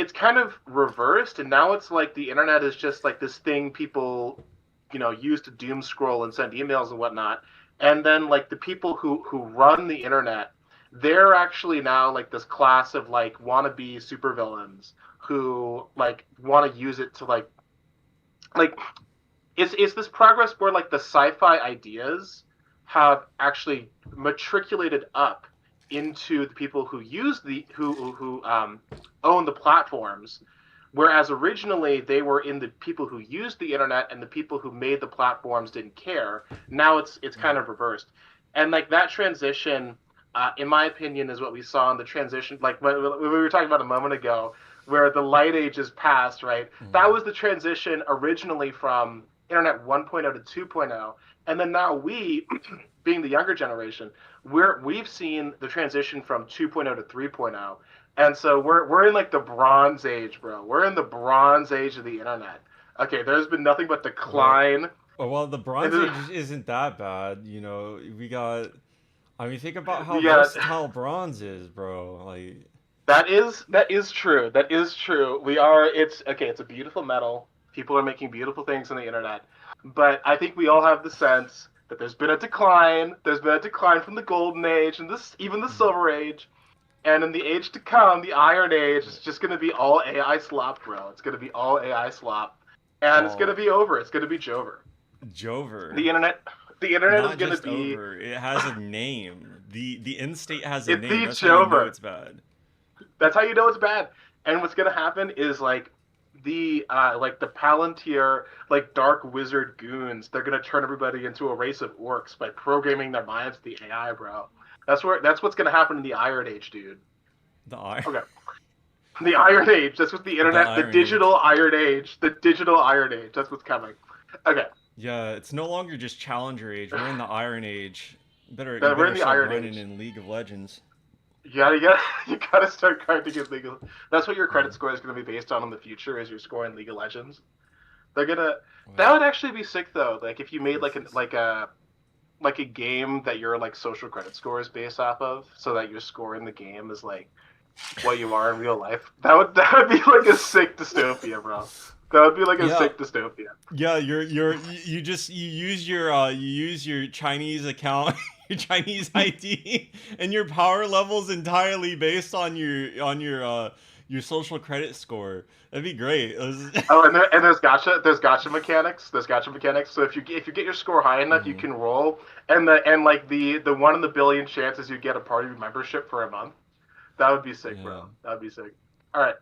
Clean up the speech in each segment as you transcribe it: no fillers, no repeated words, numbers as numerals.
it's kind of reversed, and now it's like the internet is just like this thing people, use to doom scroll and send emails and whatnot. And then like the people who run the internet, they're actually now like this class of like wannabe supervillains who like want to use it to like it's this progress where like the sci-fi ideas have actually matriculated up into the people who use the who own the platforms, whereas originally they were in the people who used the internet and the people who made the platforms didn't care. Now it's kind of reversed, and like that transition, in my opinion, is what we saw in the transition, like when we were talking about a moment ago, where the light age is past, right? That was the transition originally from internet 1.0 to 2.0, and then now we, being the younger generation, we've seen the transition from 2.0 to 3.0, and so we're in like the bronze age, bro. We're in the bronze age of the internet. Okay, there's been nothing but Well, decline. well, the Bronze Age isn't that bad. You know, we got. I mean, think about how We got versatile bronze is, bro. Like, that is true. That is true. We are. It's okay. It's a beautiful metal. People are making beautiful things on the internet, but I think we all have the sense that there's been a decline. There's been a decline from the golden age and this even the silver age, and in the age to come, the iron age is just going to be all AI slop, bro. It's going to be all AI slop, and it's going to all be over. It's going to be Jover. Jover. The internet. The internet is Not going to just be. over. It has a name. The end state has a It's name. the That's how you know Jover. it's bad. That's how you know it's bad. And what's gonna happen is like the Palantir like dark wizard goons, they're gonna turn everybody into a race of orcs by programming their minds to the AI, bro. That's what's gonna happen in the Iron Age, dude. The iron. Okay. The Iron Age, that's what the The internet, the Iron Age. digital Iron Age, the digital Iron Age, that's what's coming. Okay. Yeah, it's no longer just Challenger Age. We're in the Iron Age. You We're better in the start Iron grinding Age. in League of Legends. You gotta you gotta start trying to get legal. That's what your credit Mhm. score is gonna be based on in the future, is your score in League of Legends. They're gonna. That Wait, would actually be sick though. Like if you made this is. like a game that your like social credit score is based off of, so that your score in the game is like what you are in real life. That would be like a sick dystopia, bro. That would be like a Yeah, sick dystopia. yeah. You use your Chinese account, your Chinese ID, and your power levels entirely based on your social credit score. That'd be great. Oh, and there's gotcha mechanics. There's gotcha mechanics. So if you get your score high enough, you Mhm. can roll, and like the one in the billion chances you get a party membership for a month. That would be sick, Yeah. bro. That would be sick. All right,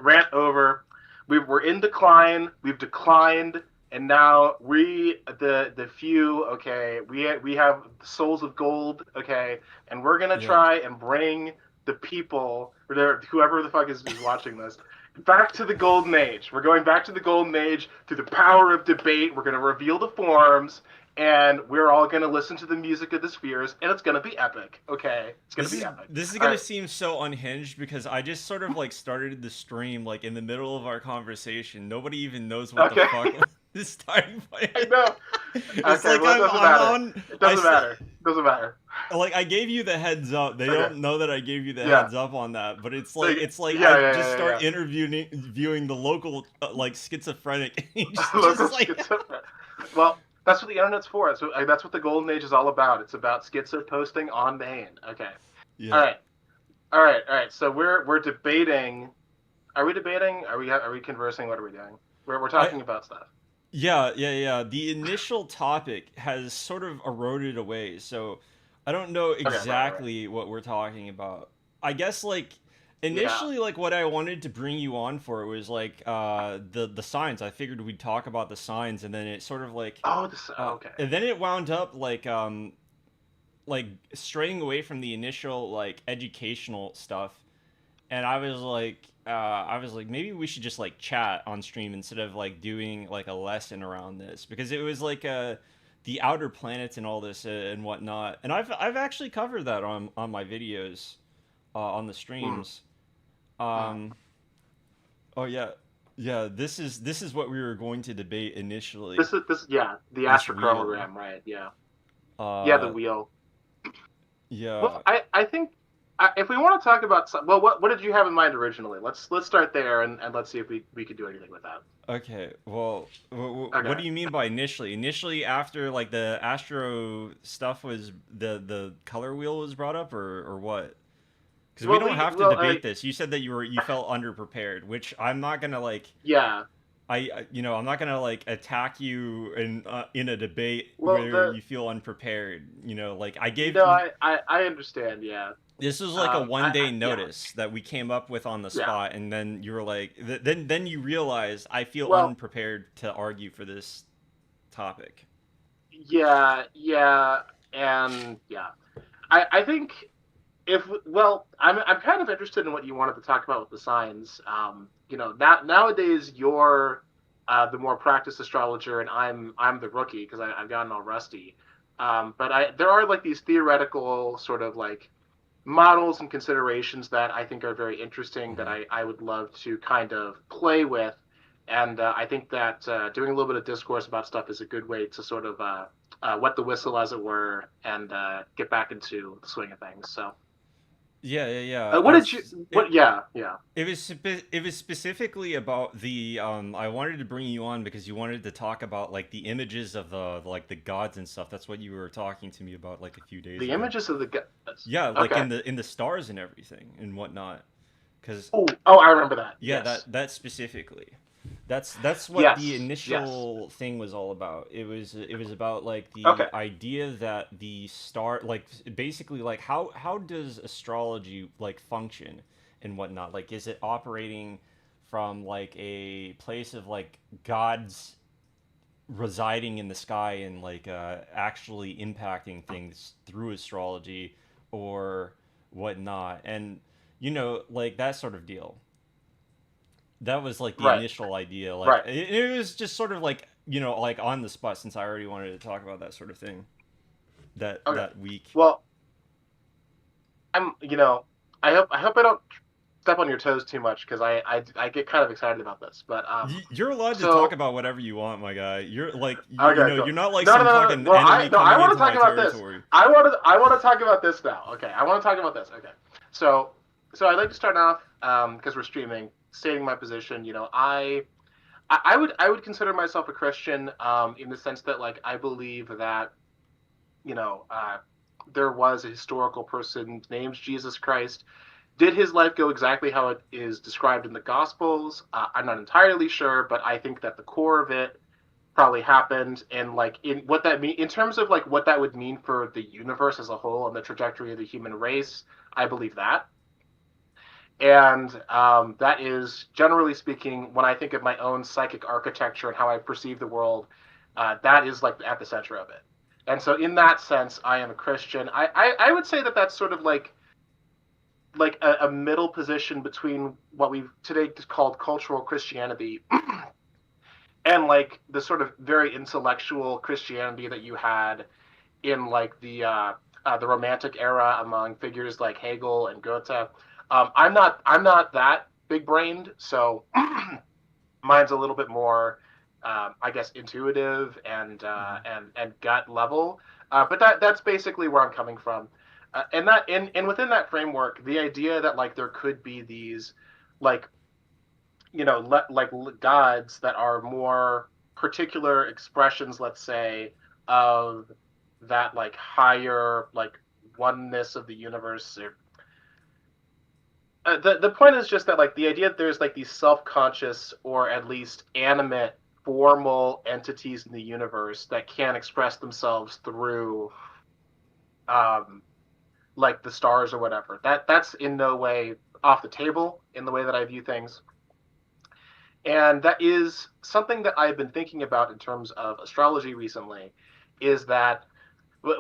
rant over. We're in decline. We've declined, and now the few. Okay, we have souls of gold. Okay, and we're gonna Yeah. try and bring the people, or whoever the fuck is watching this, back to the golden age. We're going back to the golden age through the power of debate. We're gonna reveal the forms. And we're all gonna listen to the music of the spheres, and it's gonna be epic. Okay, it's gonna be epic. This is All gonna right. seem so unhinged because I just sort of like started the stream like in the middle of our conversation. Nobody even knows what the Okay. fuck this starting point I is. know. It's Okay, like well, it doesn't I'm matter. on. It doesn't matter. It doesn't matter. Like I gave you the heads up. They Okay. don't know that I gave you the Yeah. heads up on that, but Like, it's like I yeah, yeah, just yeah, start yeah, interviewing viewing the local like schizophrenic. And he's yeah. Local just like schizo. Well, that's what the internet's for. That's what the golden age is all about. It's about schizo posting on main. Okay. All yeah. right. All right. All right. So we're debating. Are we debating? Are we conversing? What are we doing? We're I talking about stuff. Yeah. The initial topic has sort of eroded away, so I don't know Okay. Right. exactly what we're talking about. I guess like Yeah. initially like what I wanted to bring you on for was like the signs. I figured we'd talk about the signs and then it sort of like Oh, this. Okay. and then it wound up like straying away from the initial like educational stuff and I was like maybe we should just like chat on stream instead of like doing like a lesson around this because it was like the outer planets and all this and whatnot and I've actually covered that on my videos on the Mm, streams mm. um oh yeah this is what we were going to debate initially This. Yeah. The this wheel astrochronogram. Right. Yeah. Yeah. The uh wheel. yeah Well, I think. if we want to talk about well, what did you have in mind originally? Let's start there and let's see if we could do anything with that. Okay, well, what Okay. do you mean by initially? Initially, after like the Astro stuff was the color wheel was brought up, or what? Because we Well, don't we have to well debate this. You said that you felt underprepared, which I'm not gonna like. yeah. I'm not gonna like attack you in a debate Well, where the you feel unprepared. Like I gave no, I understand. Yeah. this was like a one I day yeah. notice that we came up with on the Yeah. spot, and then you were like, then you realize I feel Well, unprepared to argue for this topic. yeah, yeah, and yeah. I think if well, I'm kind of interested in what you wanted to talk about with the signs. Nowadays you're the more practiced astrologer, and I'm the rookie because I've gotten all rusty. But I there are like these theoretical sort of like models and considerations that I think are very interesting that Mm-hmm. I would love to kind of play with. And I think that doing a little bit of discourse about stuff is a good way to sort of wet the whistle, as it were, and get back into the swing of things. So, Yeah, yeah, yeah. what did you? It What? Yeah, yeah. it was specifically about the I wanted to bring you on because you wanted to talk about like the images of the like the gods and stuff. That's what you were talking to me about like a few days The ago. images of the guys. Yeah, like Okay. in the stars and everything and whatnot. Because Oh, I remember that. yeah, Yes. that specifically. That's what the Yes. Yes. initial thing was all about. It was about like Okay. the idea that the star like basically like how does astrology like function and whatnot? Like is it operating from like a place of like gods residing in the sky and like actually impacting things through astrology or whatnot? And like that sort of deal. That was like the Right. initial idea. Like Right. it was just sort of like like on the spot since I already wanted to talk about that sort of thing Okay. that week. Well, I'm. I hope I don't step on your toes too much because I get kind of excited about this. But You're allowed to talk so about whatever you want, my guy. You're like okay, cool. you're not like No, no, some no, no. fucking Well, enemy I coming want to into talk my about this. territory. I want to talk about this now. Okay, I want to talk about this. Okay, so I'd like to start off because we're streaming, stating my position. I would consider myself a Christian in the sense that like I believe that you know uh, there was a historical person named Jesus Christ. Did his life go exactly how it is described in the Gospels? I'm not entirely sure, but I think that the core of it probably happened, and like in what that mean in terms of like what that would mean for the universe as a whole and the trajectory of the human race. I believe that, and that is generally speaking when I think of my own psychic architecture and how I perceive the world. That is like at the center of it, and so in that sense, I am a Christian. I would say that that's sort of like a middle position between what we've today called cultural Christianity and like the sort of very intellectual Christianity that you had in like the Romantic era among figures like Hegel and Goethe. I'm not that big brained, so mine's a little bit more, I guess, intuitive Mm-hmm. and gut level. But that's basically where I'm coming from, and within that framework, the idea that like there could be these like like gods that are more particular expressions, let's say, of that like higher like oneness of the universe. The point is just that like the idea that there's like these self-conscious or at least animate formal entities in the universe that can express themselves through um like the stars or whatever. That's in no way off the table in the way that I view things. And that is something that I've been thinking about in terms of astrology recently, is that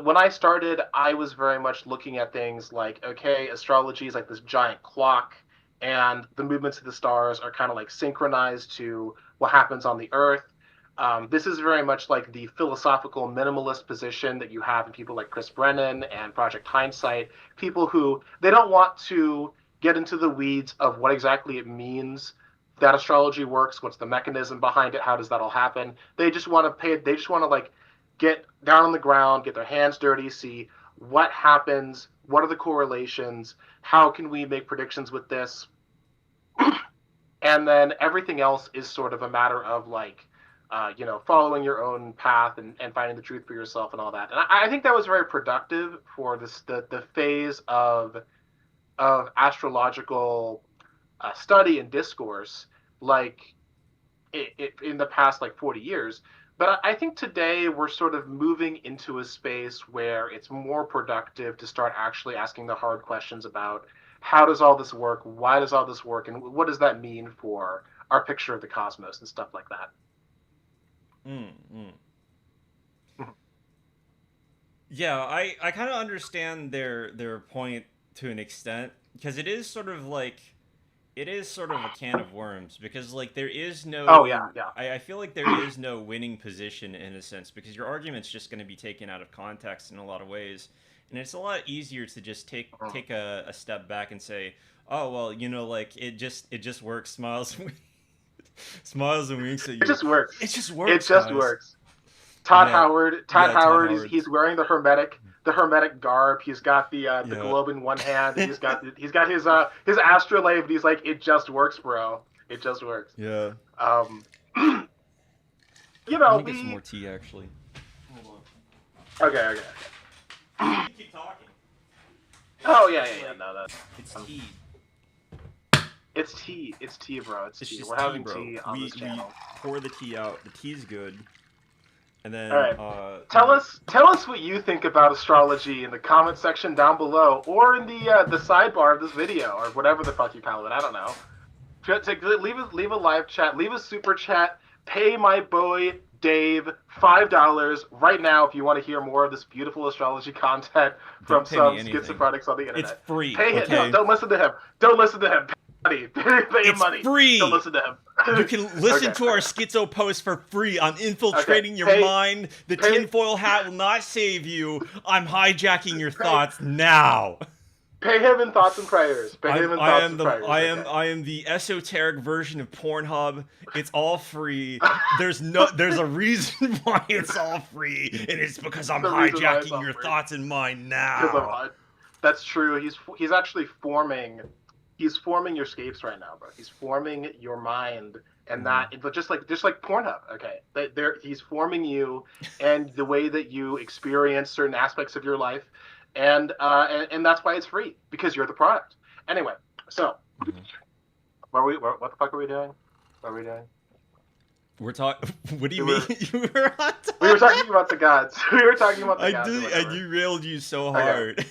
when I started, I was very much looking at things like, okay, astrology is like this giant clock, and the movements of the stars are kind of like synchronized to what happens on the Earth. This is very much like the philosophical minimalist position that you have in people like Chris Brennan and Project Hindsight, people who they don't want to get into the weeds of what exactly it means that astrology works, what's the mechanism behind it, how does that all happen. They just want to like get down on the ground, get their hands dirty, see what happens What are the correlations? How can we make predictions with this? And then everything else is sort of a matter of like, following your own path and finding the truth for yourself and all that. And I think that was very productive for the phase of astrological study and discourse, like in the past like 40 years. But I think today we're sort of moving into a space where it's more productive to start actually asking the hard questions about how does all this work, why does all this work, and what does that mean for our picture of the cosmos and stuff like that. Mm, mm. Yeah, I kind of understand their point to an extent because it is sort of a can of worms because like there is Oh yeah, no yeah. I feel like there is no winning position in a sense because your argument's just going to be taken out of context in a lot of ways, and it's a lot easier to just take a step back and say, oh well, like it just works, smiles and smiles and winks at It you. just works. It just It works, just guys. works. Todd Yeah, Howard. Todd yeah, Todd Howard. Howard. He's wearing the hermetic garb. He's got the Yeah. globe in one hand, and he's got his astrolabe. And he's like, it just works, bro. It just works. Yeah. Um, I'm gonna get some we more tea actually. Hold okay, okay. on. You keep talking. Oh yeah, yeah, yeah. No, that It's tea. it's tea. It's tea, bro. It's It's tea. just We're tea, having bro. tea on We this channel. pour the tea out. The tea's good, and then All right. you know, Tell us what you think about astrology in the comment section down below, or in the sidebar of this video, or whatever the fuck you call it. I don't know. Leave a live chat, leave a super chat, pay my boy Dave $5 right now if you want to hear more of this beautiful astrology content from don't pay me some anything. schizophrenics on the It's internet. free. Pay him. Okay. No, don't listen to him. Don't listen to him. Pay money. Pay him It's money. free. Don't listen to him. You can listen Okay, to our okay. schizo post for free. I'm infiltrating Okay, your mind. The pay- tinfoil hat will not save you. I'm hijacking your thoughts now. Pay him in thoughts and prayers. Pay him in thoughts and prayers. Okay. I am the esoteric version of Pornhub. It's all free. There's a reason why it's all free, and it's because I'm The reason why it's hijacking all your free. thoughts and mine Because now. that's true. He's actually forming. He's forming your scapes right now, bro. He's forming your mind, and but just like Pornhub, okay. He's forming you, and the way that you experience certain aspects of your life, and that's why it's free because you're the product. Anyway, so Mhm. what the fuck are we doing? What are we doing? We're talking. What do you We mean? were- You were on We were talking topic? about the gods. We were talking about the I gods. Or did. I whatever. derailed you so Okay. hard.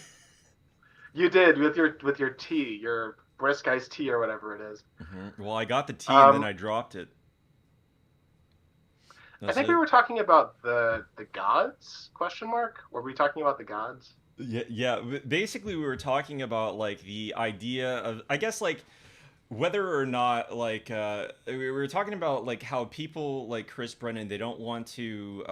You did with your tea, your brisk iced tea or whatever it is. Well, I got the tea and then Um, I dropped it. I That's think it. we were talking about the gods? Question mark? Were we talking about the gods? Yeah, yeah. Basically, we were talking about like the idea of, I guess, like whether or not like we were talking about like how people like Chris Brennan, they don't want to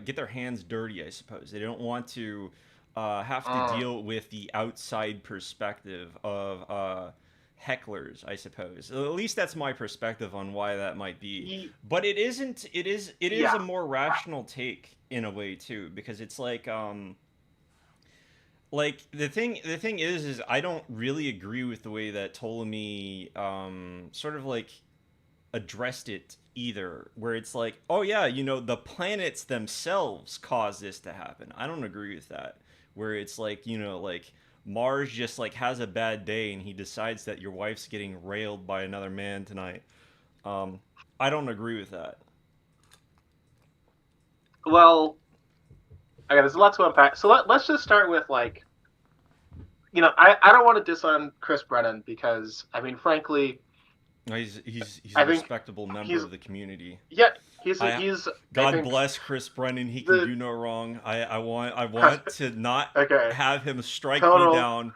get their hands dirty. I suppose they don't want to have to deal with the outside perspective of hecklers. I suppose at least that's my perspective on why that might be. But it isn't. It is Yeah. a more rational take in a way too, because it's like the thing is I don't really agree with the way that Ptolemy sort of like addressed it either, where it's like, oh yeah, the planets themselves cause this to happen. I don't agree with that, where it's like, like Mars just like has a bad day and he decides that your wife's getting railed by another man tonight. I don't agree with that. Well, okay, there's a lot to unpack. So let's just start with like, I don't want to diss on Chris Brennan because I mean, frankly, No, he's I a think respectable member he's of the community. yeah, I- he's. I God think, bless Chris Brennan. He can the- do no wrong. I want to not Okay. have him strike Total- me down.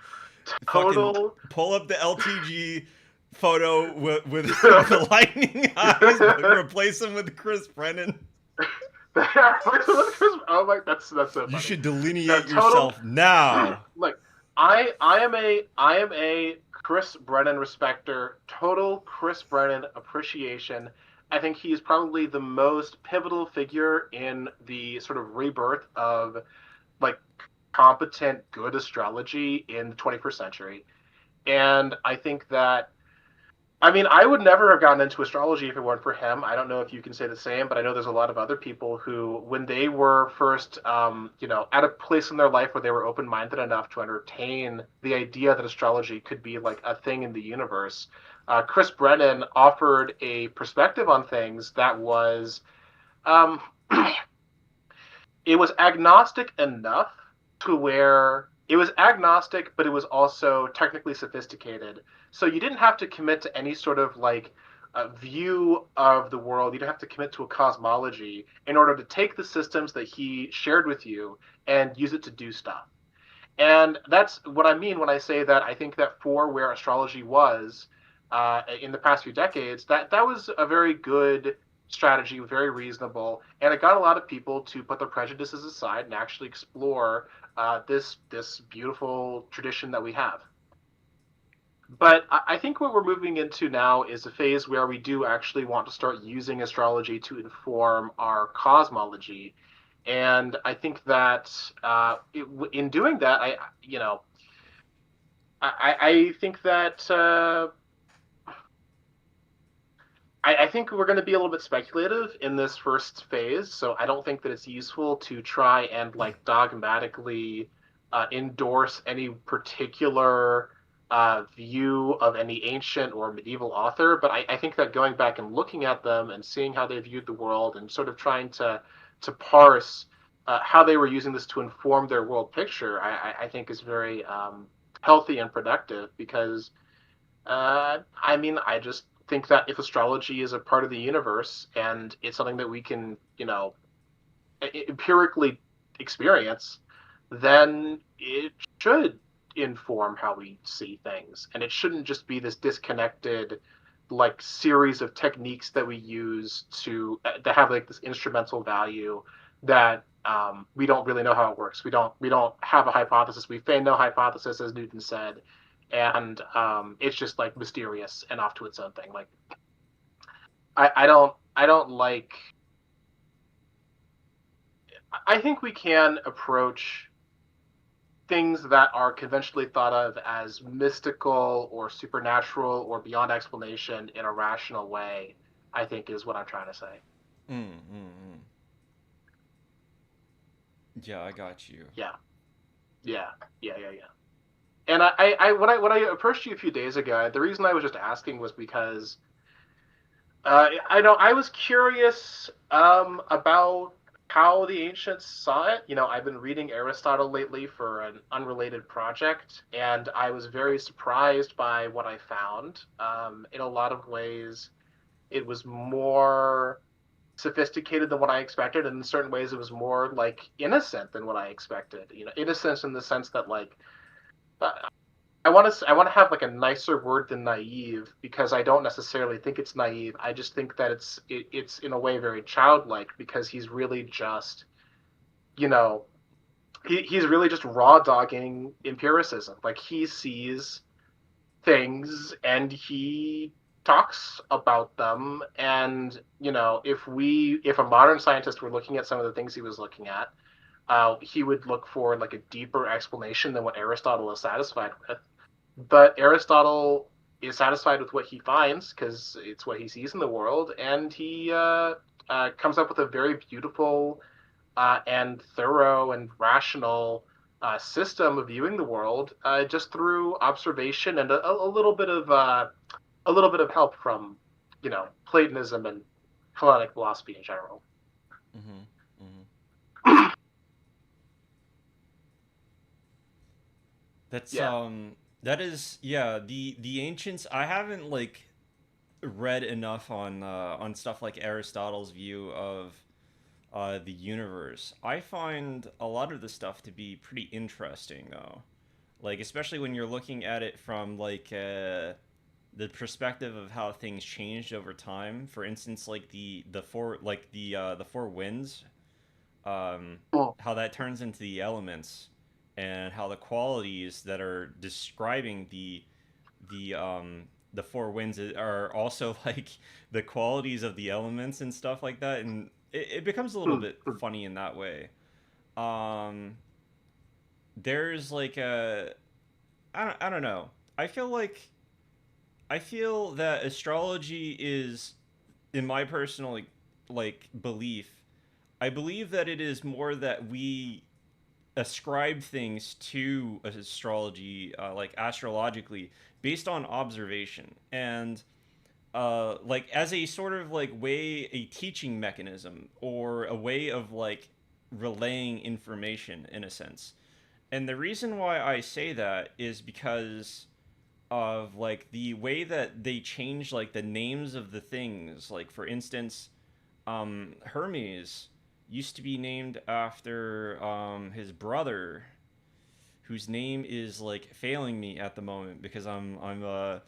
Total. Fucking pull up the LTG photo with the lightning eyes, but replace him with Chris Brennan. Oh my, that's so funny. You should delineate No, total- yourself now. Look, I am a Chris Brennan respecter. Total Chris Brennan appreciation. I think he's probably the most pivotal figure in the sort of rebirth of like competent, good astrology in the 21st century. And I think that, I mean, I would never have gotten into astrology if it weren't for him. I don't know if you can say the same, but I know there's a lot of other people who, when they were first, at a place in their life where they were open-minded enough to entertain the idea that astrology could be like a thing in the universe, Chris Brennan offered a perspective on things that was, um, it was agnostic enough to where it was agnostic, but it was also technically sophisticated. So you didn't have to commit to any sort of like view of the world. You didn't have to commit to a cosmology in order to take the systems that he shared with you and use it to do stuff. And that's what I mean when I say that I think that for where astrology was in the past few decades, that was a very good strategy, very reasonable, and it got a lot of people to put their prejudices aside and actually explore this beautiful tradition that we have. But I think what we're moving into now is a phase where we do actually want to start using astrology to inform our cosmology, and I think that in doing that, I think that I think we're going to be a little bit speculative in this first phase, so I don't think that it's useful to try and like dogmatically endorse any particular view of any ancient or medieval author. But I think that going back and looking at them and seeing how they viewed the world and sort of trying to parse how they were using this to inform their world picture, I think is very healthy and productive because I mean, I just think that if astrology is a part of the universe and it's something that we can, empirically experience, then it should inform how we see things. And it shouldn't just be this disconnected, like, series of techniques that we use to have like this instrumental value that we don't really know how it works. We don't have a hypothesis. We feign no hypothesis, as Newton said, and it's just like mysterious and off to its own thing. Like I don't like. I think we can approach things that are conventionally thought of as mystical or supernatural or beyond explanation in a rational way. I think is what I'm trying to say. Mm, mm, mm. Yeah, I got you. Yeah, yeah, yeah. And when I approached you a few days ago, the reason I was just asking was because I know I was curious about how the ancients saw it. I've been reading Aristotle lately for an unrelated project, and I was very surprised by what I found. In a lot of ways, it was more sophisticated than what I expected, and in certain ways, it was more like innocent than what I expected. Innocence in the sense that like uh, I want to have like a nicer word than naive because I don't necessarily think it's naive. I just think that it's in a way very childlike because he's really just you know he's really just raw dogging empiricism. Like he sees things and he talks about them, and if a modern scientist were looking at some of the things he was looking at, he would look for like a deeper explanation than what Aristotle is satisfied with. But Aristotle is satisfied with what he finds because it's what he sees in the world, and he comes up with a very beautiful and thorough and rational system of viewing the world just through observation and a little bit of help from Platonism and Hellenic philosophy in general. Mm-hmm. Mm-hmm. That's Yeah. that is, yeah, the ancients. I haven't like read enough on stuff like Aristotle's view of the universe. I find a lot of the stuff to be pretty interesting though. Like especially when you're looking at it from like the perspective of how things changed over time. For instance, like the four winds, Mm, how that turns into the elements, and how the qualities that are describing the four winds are also like the qualities of the elements and stuff like that, and it becomes a little mm, bit mm, funny in that way. Um, there's like a I don't know. I feel like I feel that astrology is, in my personal belief, I believe that it is more that we ascribe things to astrology, like astrologically, based on observation and like as a sort of like way, a teaching mechanism or a way of like relaying information in a sense. And the reason why I say that is because of like the way that they change like the names of the things. Like for instance, Hermes used to be named after his brother, whose name is like failing me at the moment because I'm a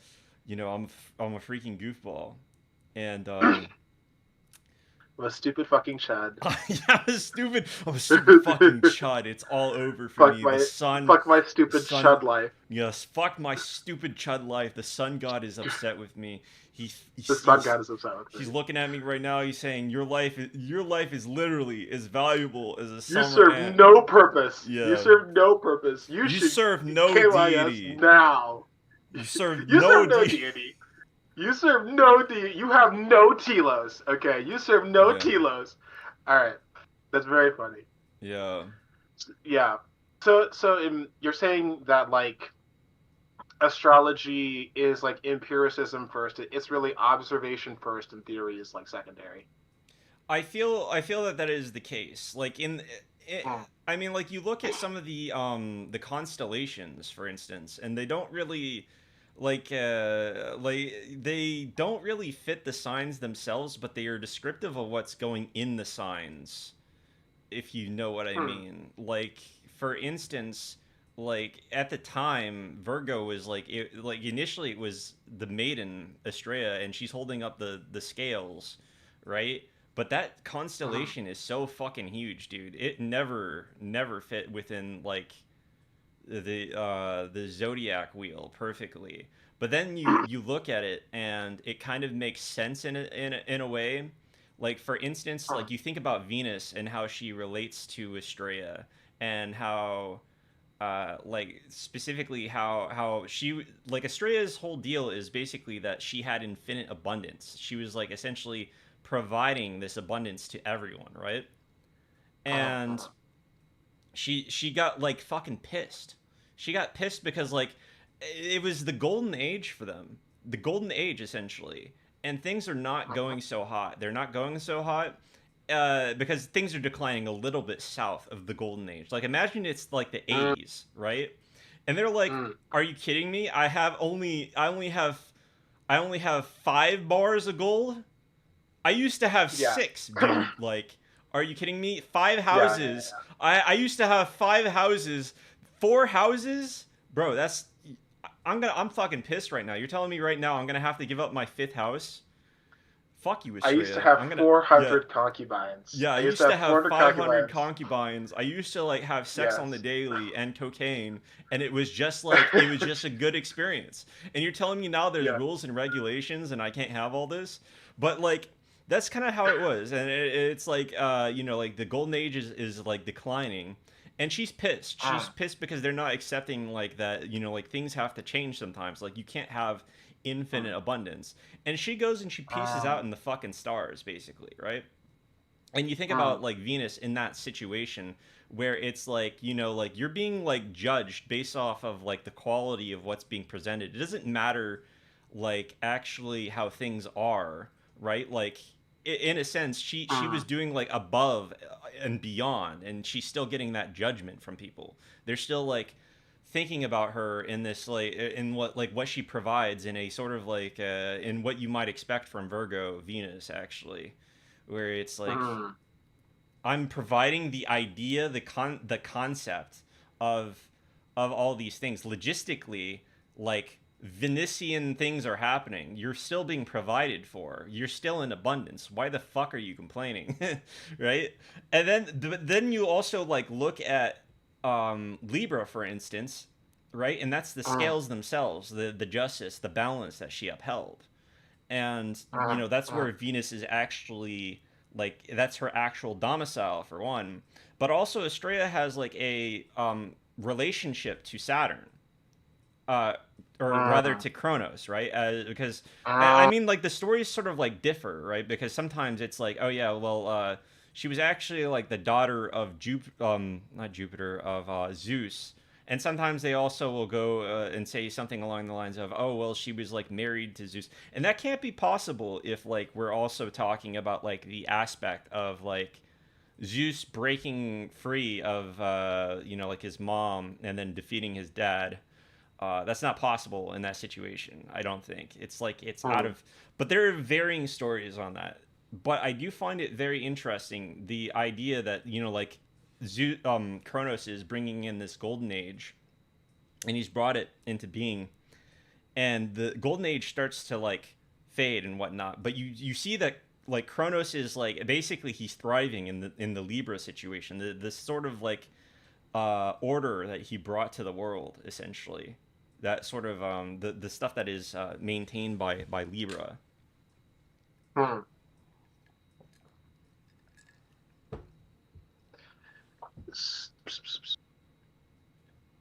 freaking goofball, and I'm a stupid fucking chud. yeah, I'm a stupid fucking chud. It's all over for fuck me. my fuck my The stupid sun, chud life. yes, fuck my stupid chud life. The sun god is upset with me. He, The he's, sun he's, god is upset with he's me. looking at me right now. He's saying, your life is literally as valuable as a You summer serve ant. no purpose. You Yeah, serve no purpose. You you should serve no KYS deity. now. You serve You no serve no deity. deity. You serve no deity. You have no telos. Okay, you serve no Yeah, telos. All right, that's very funny. yeah. Yeah. So you're saying that like astrology is like empiricism first. It's really observation first, and theory is like secondary. I feel that that is the case. Like it, Mm. I mean, like you look at some of the constellations, for instance, and they don't really like they don't really fit the signs themselves, but they are descriptive of what's going in the signs, if you know what I Mm. mean. Like for instance, like at the time Virgo was like initially it was the maiden Estrella, and she's holding up the scales, right? But that Mm. constellation is so fucking huge, dude. It never fit within like the zodiac wheel perfectly. But then you look at it and it kind of makes sense in a way. Like for instance, like Mm. you think about Venus and how she relates to Estrella, and how like specifically how she, like Estrella's whole deal is basically that she had infinite abundance. She was like essentially providing this abundance to everyone, right? And Mm. she got like fucking pissed. She got pissed because like it was the golden age for them. The golden age essentially. And things are not Mm. going so hot. They're not going so hot because things are declining a little bit south of the golden age. Like imagine it's like the Mm. 80s, right? And they're like, Mm. "Are you kidding me? I only have 5 bars of gold. I used to have Yeah. 6, dude. Like, are you kidding me? 5 Yeah. houses. I used to have 5 houses. 4 houses? Bro, that's I'm fucking pissed right now. You're telling me right now I'm gonna have to give up my 5th house? Fuck you, I used to Estrella. have I'm gonna Yeah. 400 concubines. Yeah, I I used used to to have have 400 500 concubines. concubines. I used to like have sex on the Yes. daily and cocaine, and it was just a good experience. And you're telling me now there's Yeah. rules and regulations and I can't have all this? But like that's kind of how it was. And it's like like the golden age is like declining. And she's pissed. She's Mm. pissed because they're not accepting like that, like things have to change sometimes. Like you can't have infinite abundance. And she goes and she pieces Mm. out in the fucking stars basically, right? And you think Mm. about like Venus in that situation where it's like, like you're being like judged based off of like the quality of what's being presented. It doesn't matter like actually how things are, right? Like in a sense she was Mm. doing like above and beyond, and she's still getting that judgment from people. They're still like thinking about her in this like in what she provides in a sort of like in what you might expect from Virgo Venus actually, where it's like Mm. I'm providing the idea, the concept of all these things logistically. Like Venetian things are happening. You're still being provided for. You're still in abundance. Why the fuck are you complaining, right? And then you also like look at Libra, for instance, right? And that's the Mm. scales themselves, the justice, the balance that she upheld. And Mm. that's Mm. where Venus is actually like that's her actual domicile for one. But also Estrella has like a relationship to Saturn, uh, or rather Mm, to Kronos, right? Because I mm, mean, like the stories sort of like differ, right? Because sometimes it's like, oh yeah, well, she was actually like the daughter of not Jupiter, of Zeus. And sometimes they also will go and say something along the lines of, oh well, she was like married to Zeus, and that can't be possible if like we're also talking about like the aspect of like Zeus breaking free of like his mom and then defeating his dad. That's not possible in that situation. I don't think it's like it's out mm. of. But there are varying stories on that. But I do find it very interesting the idea that like Kronos is bringing in this golden age, and he's brought it into being, and the golden age starts to like fade and whatnot. But you see that like Kronos is like basically he's thriving in the Libra situation, the sort of like order that he brought to the world, essentially. That sort of the stuff that is maintained by Libra. Hmm.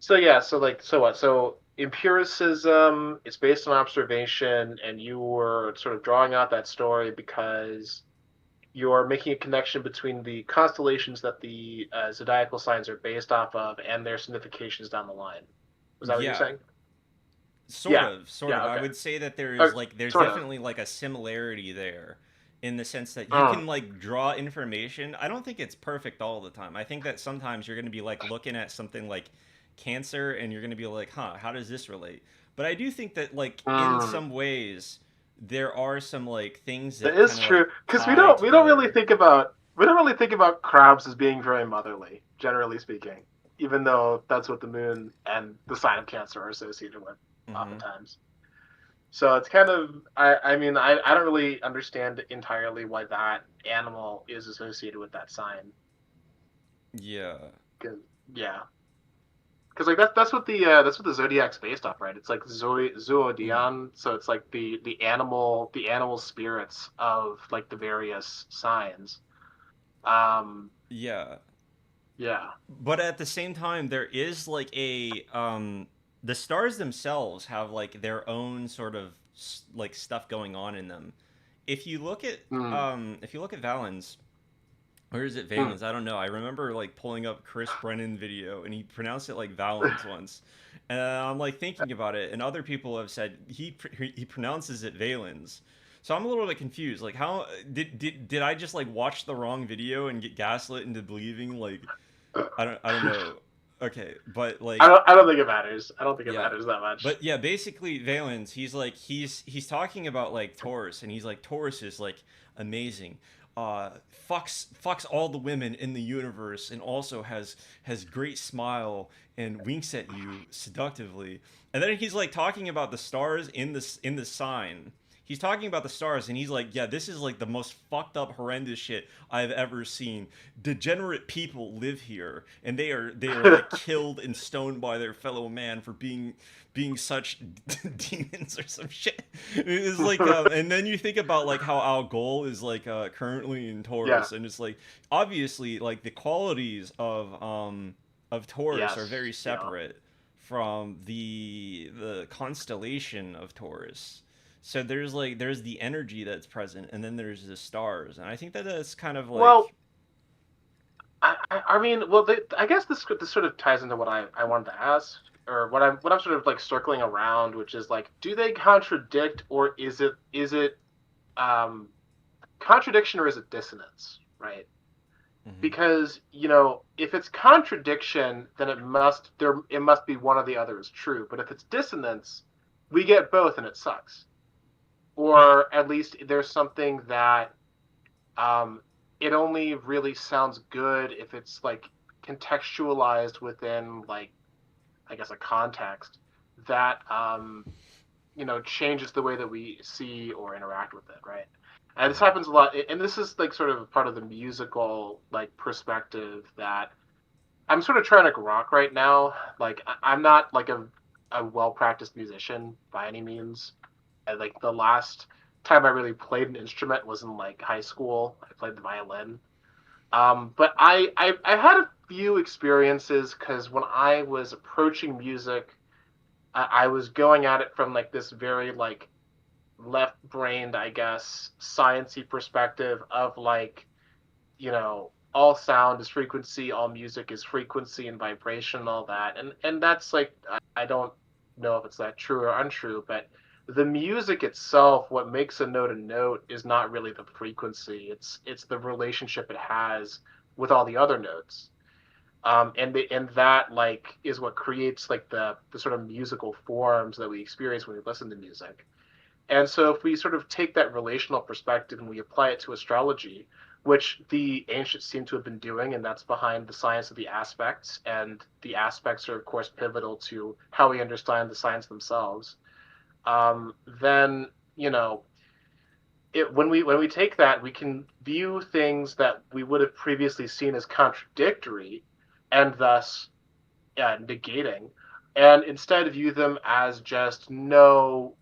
So yeah, so like so what? So empiricism, it's based on observation, and you were sort of drawing out that story because you're making a connection between the constellations that the zodiacal signs are based off of and their significations down the line. Was that what you're Yeah, saying? sort Yeah. of, sort Yeah. of. I Okay. would say that there's Sort of. definitely like a similarity there, in the sense that you Mm. can like draw information. I don't think it's perfect all the time. I think that sometimes you're going to be like looking at something like Cancer, and you're going to be like, huh, how does this relate? But I do think that like in Mm. some ways there are some like things That that is kind of like true because we tie don't really together. think about crabs as being very motherly, generally speaking, even though that's what the moon and the sign of Cancer are associated with Hmm. oftentimes. So it's kind of I mean I don't really understand entirely why that animal is associated with that sign. Yeah. 'Cause- yeah, because like that's what the zodiac's based off, right? It's like Mm. zoodion, so it's like the animal spirits of like the various signs. Um, Yeah. yeah. But at the same time there is like a the stars themselves have like their own sort of like stuff going on in them. Mm, If you look at Valens, or is it mm. Valens? I don't know. I remember like pulling up Chris Brennan video and he pronounced it like Valens once. And I'm like thinking about it, and other people have said he pronounces it Valens. So I'm a little bit confused. Like, how did I just like watch the wrong video and get gaslit into believing like I don't know. Okay, but like I don't think it matters. I don't think it yeah. matters that much. But yeah, basically Valens, he's like he's talking about like Taurus, and he's like Taurus is like amazing. Fucks all the women in the universe, and also has great smile and winks at you seductively. And then he's like talking about the stars in the sign. He's talking about the stars, and he's like, yeah, this is like the most fucked up, horrendous shit I've ever seen. Degenerate people live here, and they are like killed and stoned by their fellow man for being such demons or some shit. It's like, and then you think about like how Al Goal is like currently in Yeah. Taurus, and it's like obviously like the qualities of Taurus are Yes. very Yeah. separate from the constellation of Taurus. So there's the energy that's present, and then there's the stars, and I think that that's kind of Well, like I mean, well, I guess this sort of ties into what I wanted to ask, or what I'm sort of like circling around, which is like, do they contradict, or is it um, contradiction, or is it dissonance, right? mhm. Because if it's contradiction, then it must be one or the other is true. But if it's dissonance, we get both, and it sucks. Or at least there's something that um, it only really sounds good if it's like contextualized within like I guess a context that changes the way that we see or interact with it, right? And this Mhm. happens a lot, and this is like sort of part of the musical like perspective that I'm sort of trying to rock right now. Like I'm not like a well practiced musician by any means. And like the last time I really played an instrument was in like high school. I played the violin. But I had few experiences because when I was approaching music, I was going at it from like this very like left-brained, I guess, sciencey perspective of like, all sound is frequency, all music is frequency and vibration and all that. And that's like I don't know if it's that true or untrue, but the music itself, what makes a note is not really the frequency. It's the relationship it has with all the other notes. And that like is what creates like the sort of musical forms that we experience when we listen to music. And so if we sort of take that relational perspective and we apply it to astrology, which the ancients seem to have been doing, and that's behind the science of the aspects, and the aspects are of course pivotal to how we understand the signs themselves, then when we take that, we can view things that we would have previously seen as contradictory, and thus negating, and instead view them as just no,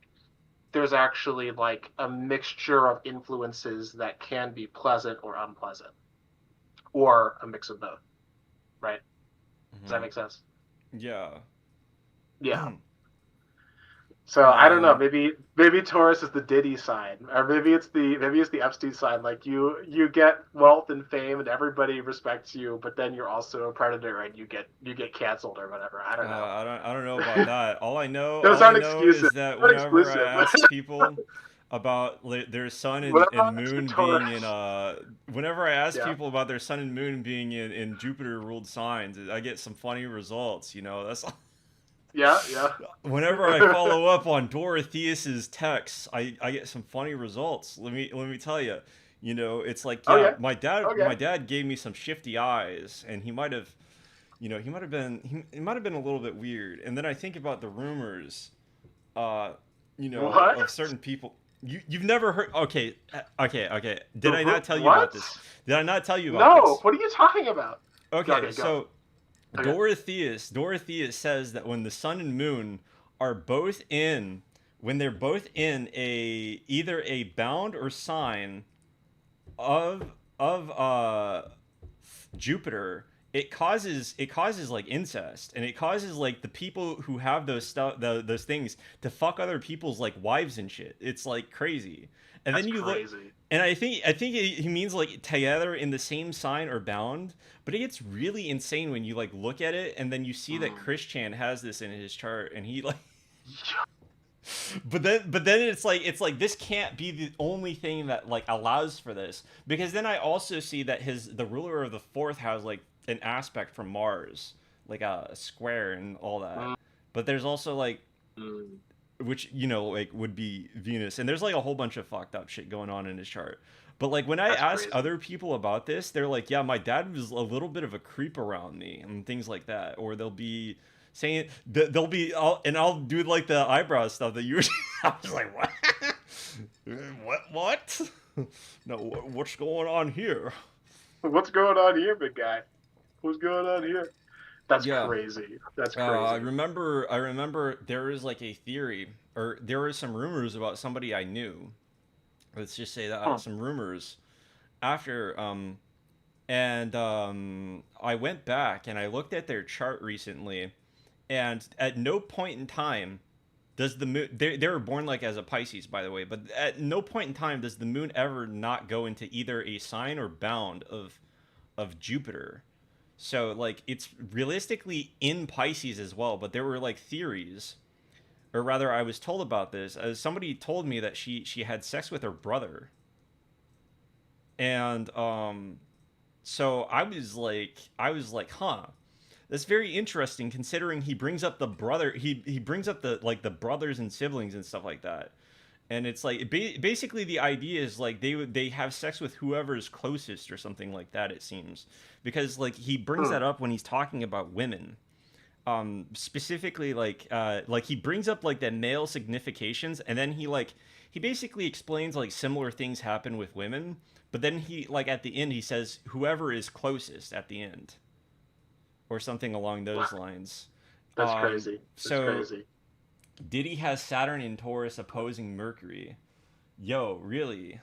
there's actually like a mixture of influences that can be pleasant or unpleasant, or a mix of both, right? Does that Hmm. make sense? Yeah. Yeah. So I don't know. um Maybe Taurus is the Diddy sign, or maybe it's the Epstein sign. Like you get wealth and fame, and everybody respects you, but then you're also a predator, and you get canceled or whatever. I don't know. I don't know about that. Those All I aren't know excuses. is that Not whenever I exclusive. ask people about their sun Well, and it's the moon being in Taurus. whenever I ask Yeah. people about their sun and moon being in Jupiter ruled signs, I get some funny results, you know. That's Yeah. Yeah. whenever I follow up on Dorotheus's texts, I get some funny results. Let me tell you. You know, it's like, yeah, Okay. my Okay. dad gave me some shifty eyes, and he might have, he might have been a little bit weird. And then I think about the rumors, uh, What? of certain people. You've never heard? Okay, okay. Did I not tell you about What? this? Did I not tell you about No. this? What are you talking about? Okay, Okay, go. so Okay. Dorotheus says that when the sun and moon are both in, when they're both in a either a bound or sign of Jupiter, it causes like incest, and it causes like the people who have those things to fuck other people's like wives and shit. It's like crazy. And That's then you look, crazy. and I think he means like together in the same sign or bound, but it gets really insane when you like look at it, and then you see that Mm. Chris Chan has this in his chart, and he like but then it's like this can't be the only thing that like allows for this, because then I also see that his the ruler of the fourth has like an aspect from Mars, like a square and all that. Mm. But there's also like, Mm. which like would be Venus, and there's like a whole bunch of fucked up shit going on in his chart. But like when I That's ask crazy. other people about this, they're like, "Yeah, my dad was a little bit of a creep around me," and things like that. Or they'll be saying they'll be, I'll do like the eyebrow stuff that you. I was like, "What? What? No, what's going on here?" What's going on here, big guy? What's going on here? That's Yeah. crazy. That's I crazy. remember. I remember there is like a theory, or there were some rumors about somebody I knew. Let's just say that Huh. some rumors after and I went back and I looked at their chart recently, and at no point in time does the moon, they were born like as a Pisces, by the way, but at no point in time does the moon ever not go into either a sign or bound of Jupiter. So like it's realistically in Pisces as well, but there were like theories, or rather I was told about this as somebody told me that she had sex with her brother. And so I was like, huh, that's very interesting, considering he brings up the brother, he brings up the like the brothers and siblings and stuff like that. And it's like basically the idea is like they have sex with whoever is closest or something like that, it seems, because like he brings Hmm. that up when he's talking about women, specifically like he brings up like the male significations, and then he basically explains like similar things happen with women, but then he like at the end he says whoever is closest at the end, or something along Wow. those lines. That's crazy. That's So crazy. Diddy has Saturn in Taurus opposing Mercury. Yo, really?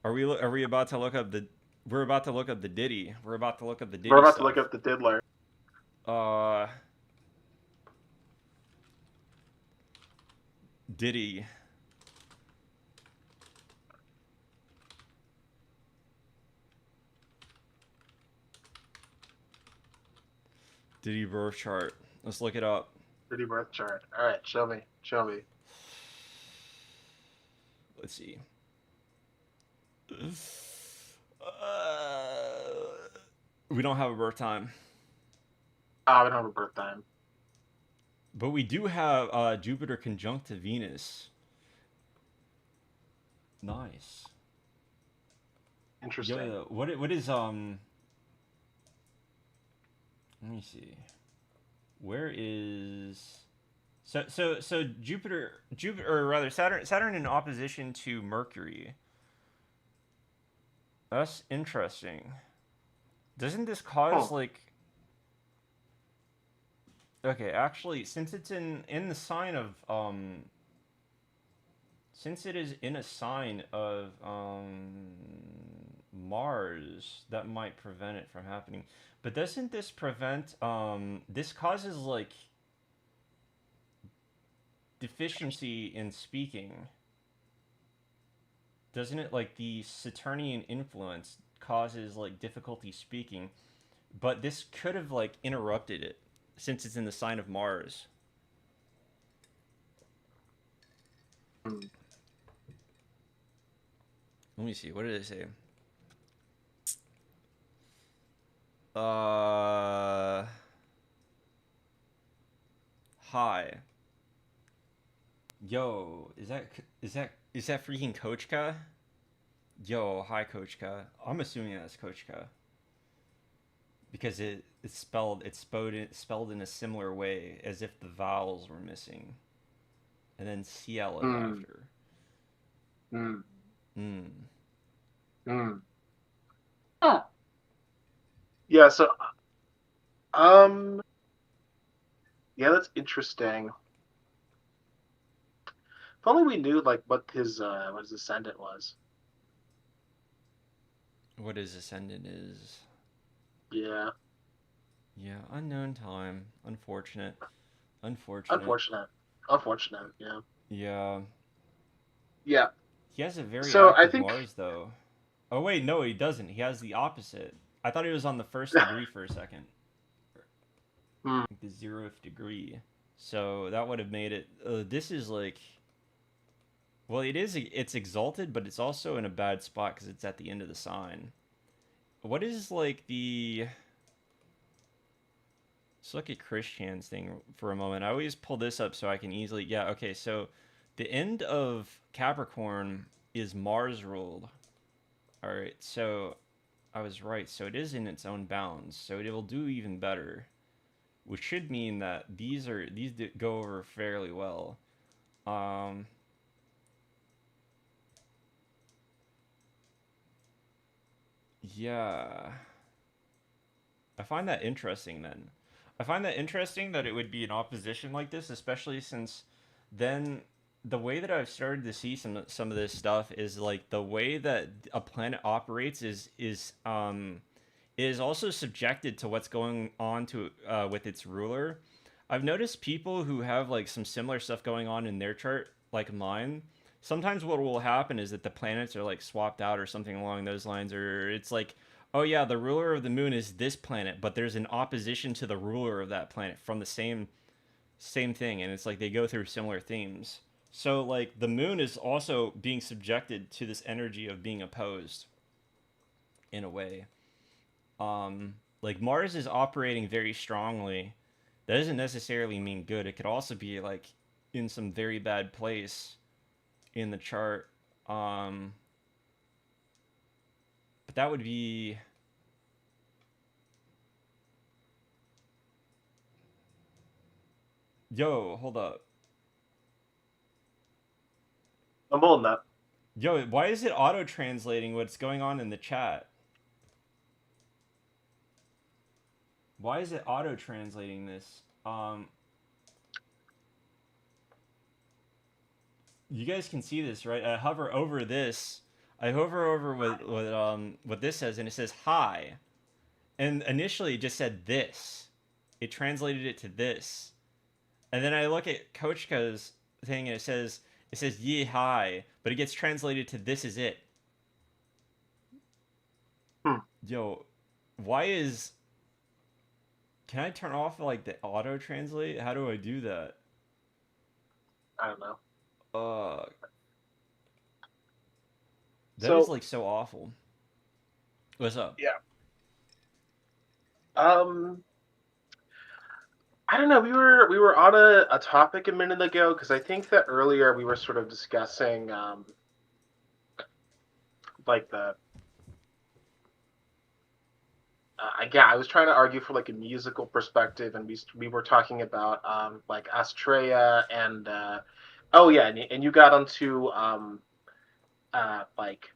Are we about to look up the We're about to look up the Diddy. We're about to look up the We're Diddy about to look stuff. up the diddler. Uh, Diddy. Diddy birth chart. Let's look it up. Diddy birth chart. All right, show me. Show me. Let's see. We don't have a birth time, Oh, we don't have a birth time. but we do have Jupiter conjunct to Venus. Nice. Interesting. Yo, what is Let me see. Where is so Jupiter, or rather Saturn in opposition to Mercury. That's interesting. Doesn't this cause Oh, like, okay, actually, since it is in a sign of Mars, that might prevent it from happening. But doesn't this prevent this causes like deficiency in speaking? Doesn't it, like the Saturnian influence causes like difficulty speaking? But this could have like interrupted it since it's in the sign of Mars. hmm. Let me see. What did it say? Uh, Hi. Yo, is that freaking Kochka? Yo, hi Kochka. I'm assuming that's Kochka because it's spelled in a similar way as if the vowels were missing, and then Cielo Hmm. after. Hmm. Hmm. Hmm. Oh. Yeah. So, um, yeah, that's interesting. If only we knew like what his ascendant was. What his ascendant is? Yeah. Yeah, unknown time. Unfortunate. Unfortunate. Unfortunate. Unfortunate. Yeah. Yeah. Yeah. He has a very So I active think Mars though. Oh wait, no, he doesn't. He has the opposite. I thought he was on the first degree for a second. hmm, Like the 0th degree. So that would have made it. This is like. Well, it's exalted, but it's also in a bad spot because it's at the end of the sign. What is like the. Let's look at Christian's thing for a moment. I always pull this up so I can easily. Yeah, okay, so the end of Capricorn is Mars ruled. Alright, so I was right. So it is in its own bounds. So it will do even better, which should mean that these go over fairly well. Um, yeah, I find that interesting. Then I find that interesting that it would be an opposition like this, especially since then the way that I've started to see some of this stuff is like the way that a planet operates is also subjected to what's going on to with its ruler. I've noticed people who have like some similar stuff going on in their chart, like mine. Sometimes what will happen is that the planets are like swapped out or something along those lines, or it's like, oh yeah, the ruler of the moon is this planet, but there's an opposition to the ruler of that planet from the same thing, and it's like they go through similar themes. So like the moon is also being subjected to this energy of being opposed in a way. Like Mars is operating very strongly. That doesn't necessarily mean good. It could also be like in some very bad place in the chart. Um, but that would be. Yo, hold up. I'm holding that. Yo, why is it auto translating what's going on in the chat? Why is it auto translating this? You guys can see this, right? I hover over this. I hover over what this says, and it says hi. And initially it just said this. It translated it to this. And then I look at Kochka's thing, and it says ye hi, but it gets translated to this is it. Hmm. Yo, why is can I turn off like the auto translate? How do I do that? I don't know. Uh that is So like so awful. What's up? yeah. Um, I don't know. We were on a topic a minute ago because I think that earlier we were sort of discussing like the yeah, I was trying to argue for like a musical perspective, and we were talking about like Astrea and oh yeah, and you got onto like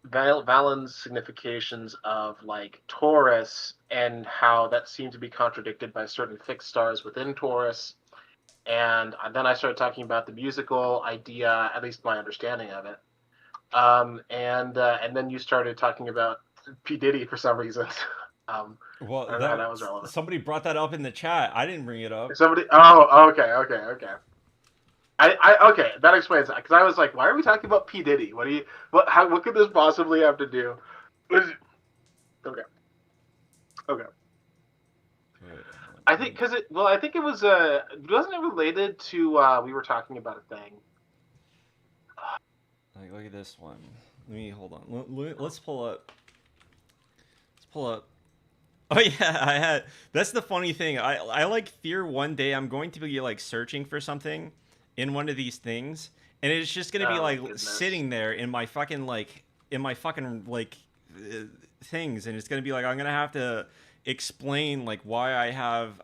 Valen's significations of like Taurus and how that seemed to be contradicted by certain fixed stars within Taurus. And then I started talking about the musical idea, at least my understanding of it. And then you started talking about P Diddy for some reason. I Well, don't know how that was relevant. somebody brought that up in the chat. I didn't bring it up. Somebody. Oh, okay, okay, okay. Okay, that explains that because I was like, why are we talking about P Diddy? What do you? What could this possibly have to do? Okay, okay. Wait, I let think me because it. Well, I think it was. Wasn't it related to? We were talking about a thing. like look at this one. Let me hold on. Let's pull up. Let's pull up. Oh yeah, I had. That's the funny thing. I like fear one day I'm going to be like searching for something in one of these things, and it's just gonna be Oh my like goodness. sitting there in my fucking things, and it's gonna be like I'm gonna have to explain like why I have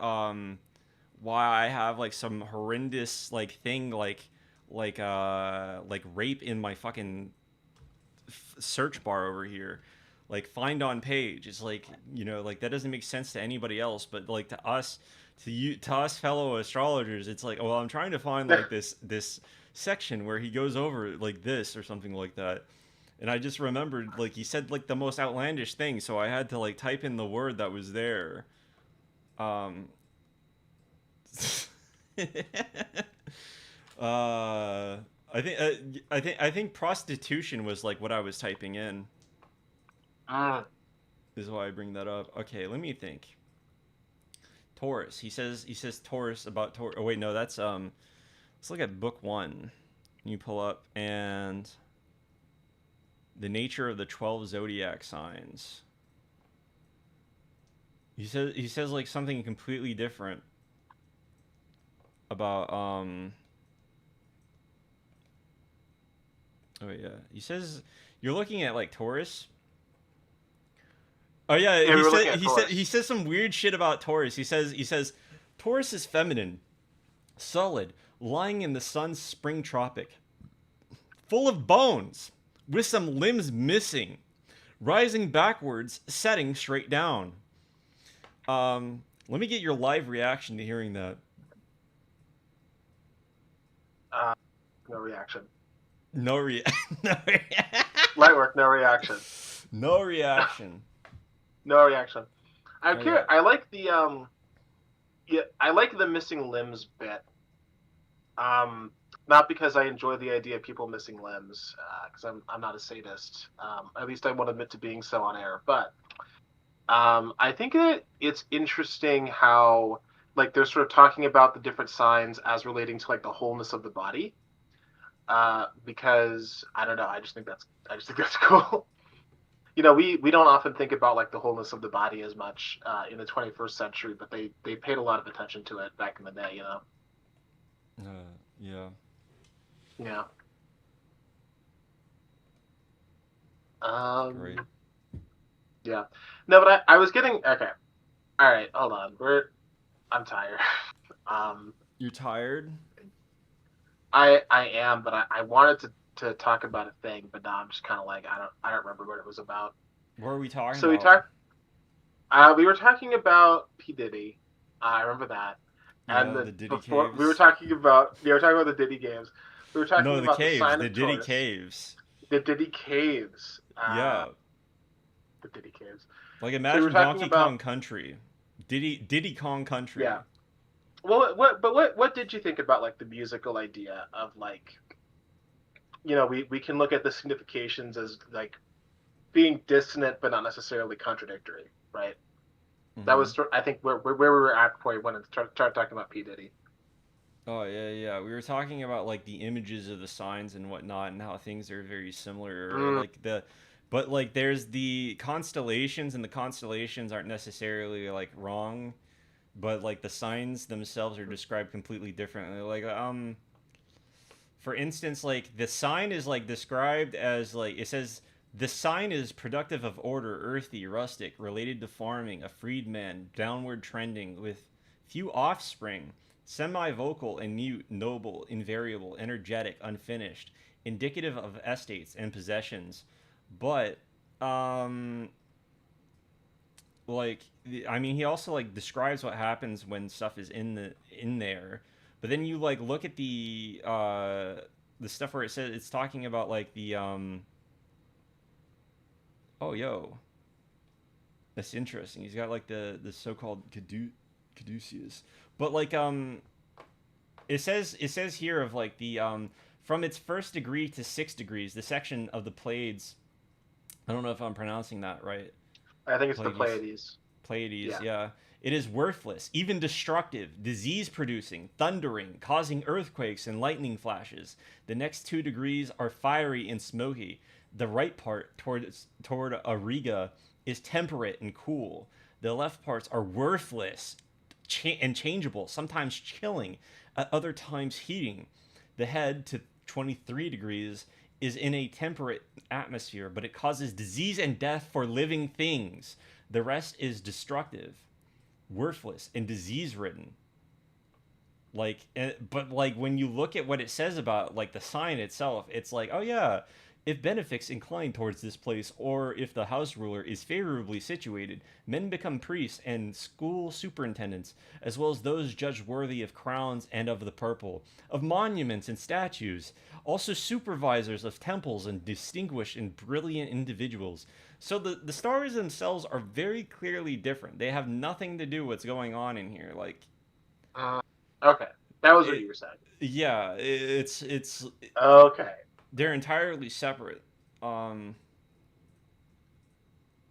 like some horrendous like thing like rape in my fucking search bar over here, like find on page. It's like, like that doesn't make sense to anybody else, but like to us fellow astrologers, it's like, well, I'm trying to find like this section where he goes over like this or something like that. And I just remembered like he said like the most outlandish thing, so I had to like type in the word that was there. um uh I think prostitution was like what I was typing in. Mm. Is why I bring that up. Okay, let me think. Taurus. He says Taurus about Taurus. Oh wait, no, that's Let's look at book 1. You pull up and the nature of the 12 zodiac signs. He says like something completely different about oh yeah. He says you're looking at like Taurus. Oh yeah, Yeah, we he were said looking at he said Taurus. he says some weird shit about Taurus. He says Taurus is feminine, solid, lying in the sun's spring tropic, full of bones, with some limbs missing, rising backwards, setting straight down. Let me get your live reaction to hearing that. Uh, no reaction. No no, Light work, no reaction. no reaction. No reaction. I'm curious. Okay. I like the yeah, I like the missing limbs bit. Not because I enjoy the idea of people missing limbs, because I'm not a sadist. At least I won't admit to being so on air. But I think that it's interesting how like they're sort of talking about the different signs as relating to like the wholeness of the body. Because I don't know, I just think that's cool. We don't often think about like the wholeness of the body as much in the 21st century, but they paid a lot of attention to it back in the day. Yeah. Yeah. Great. Um. Yeah. No, but I was getting okay. All right, hold on. I'm tired. Um. You're tired? I am, but I wanted to talk about a thing, but now I'm just kind of like I don't remember what it was about. What are we talking So we about? talked. We were talking about P Diddy. I remember that. And Yeah, the Diddy before caves. we were talking about the Diddy games. We were talking No, the about the caves. sign The of Diddy Taurus. caves. the Diddy Caves. Yeah, The Diddy Caves. like So we were imagine talking Donkey about Kong Country, Diddy Kong yeah. Country. Well, what did you think about like the musical idea of like we can look at the significations as like being dissonant but not necessarily contradictory, right? That Hmm. was I think where we were at before we went and started talking about P Diddy. Oh yeah, yeah. We were talking about like the images of the signs and whatnot, and how things are very similar. Or, Mm, like but like there's the constellations, and the constellations aren't necessarily like wrong, but like the signs themselves are described completely differently. Like for instance, like the sign is like described as like it says the sign is productive of order, earthy, rustic, related to farming, a freedman, downward trending, with few offspring, semi-vocal and mute, noble, invariable, energetic, unfinished, indicative of estates and possessions, but um like I mean he also like describes what happens when stuff is in there, but then you like look at the stuff where it says it's talking about like the oh yo, that's interesting. He's got like the so-called caduceus, but like it says here of like the from its first degree to 6 degrees, the section of the Pleiades. I don't know if I'm pronouncing that right. I think it's the Pleiades. Pleiades. Pleiades, Yeah. yeah. It is worthless, even destructive, disease producing, thundering, causing earthquakes and lightning flashes. The next 2 degrees are fiery and smoky. The right part toward Auriga is temperate and cool. The left parts are worthless and changeable, sometimes chilling, at other times heating. The head to 23 degrees is in a temperate atmosphere, but it causes disease and death for living things. The rest is destructive, worthless, and disease ridden. But like when you look at what it says about like the sign itself, it's like, oh yeah, if benefics incline towards this place, or if the house ruler is favorably situated, men become priests and school superintendents, as well as those judged worthy of crowns and of the purple, of monuments and statues, also supervisors of temples and distinguished and brilliant individuals. So the stars themselves are very clearly different. They have nothing to do with what's going on in here. Like Uh, okay, that was what it, you were saying. yeah, it's Okay. they're entirely separate. Um,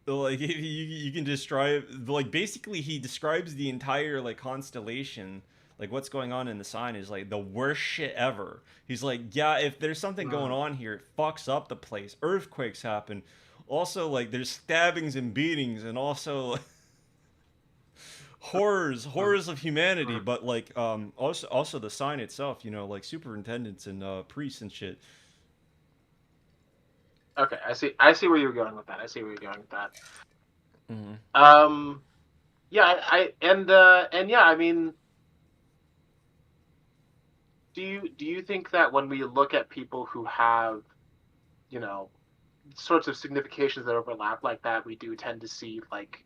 like you can describe like basically he describes the entire like constellation, like what's going on in the sign is like the worst shit ever. He's like, yeah, if there's something going Mm, on here, it fucks up the place. Earthquakes happen. Also, like there's stabbings and beatings, and also mm, horrors of humanity. mm. But like also the sign itself, like superintendents and priests and shit. Okay, I see where you're going with that. I see where you're going with that. Mm-hmm. Um, yeah, and yeah, I mean, do you think that when we look at people who have, you know, sorts of significations that overlap like that, we do tend to see like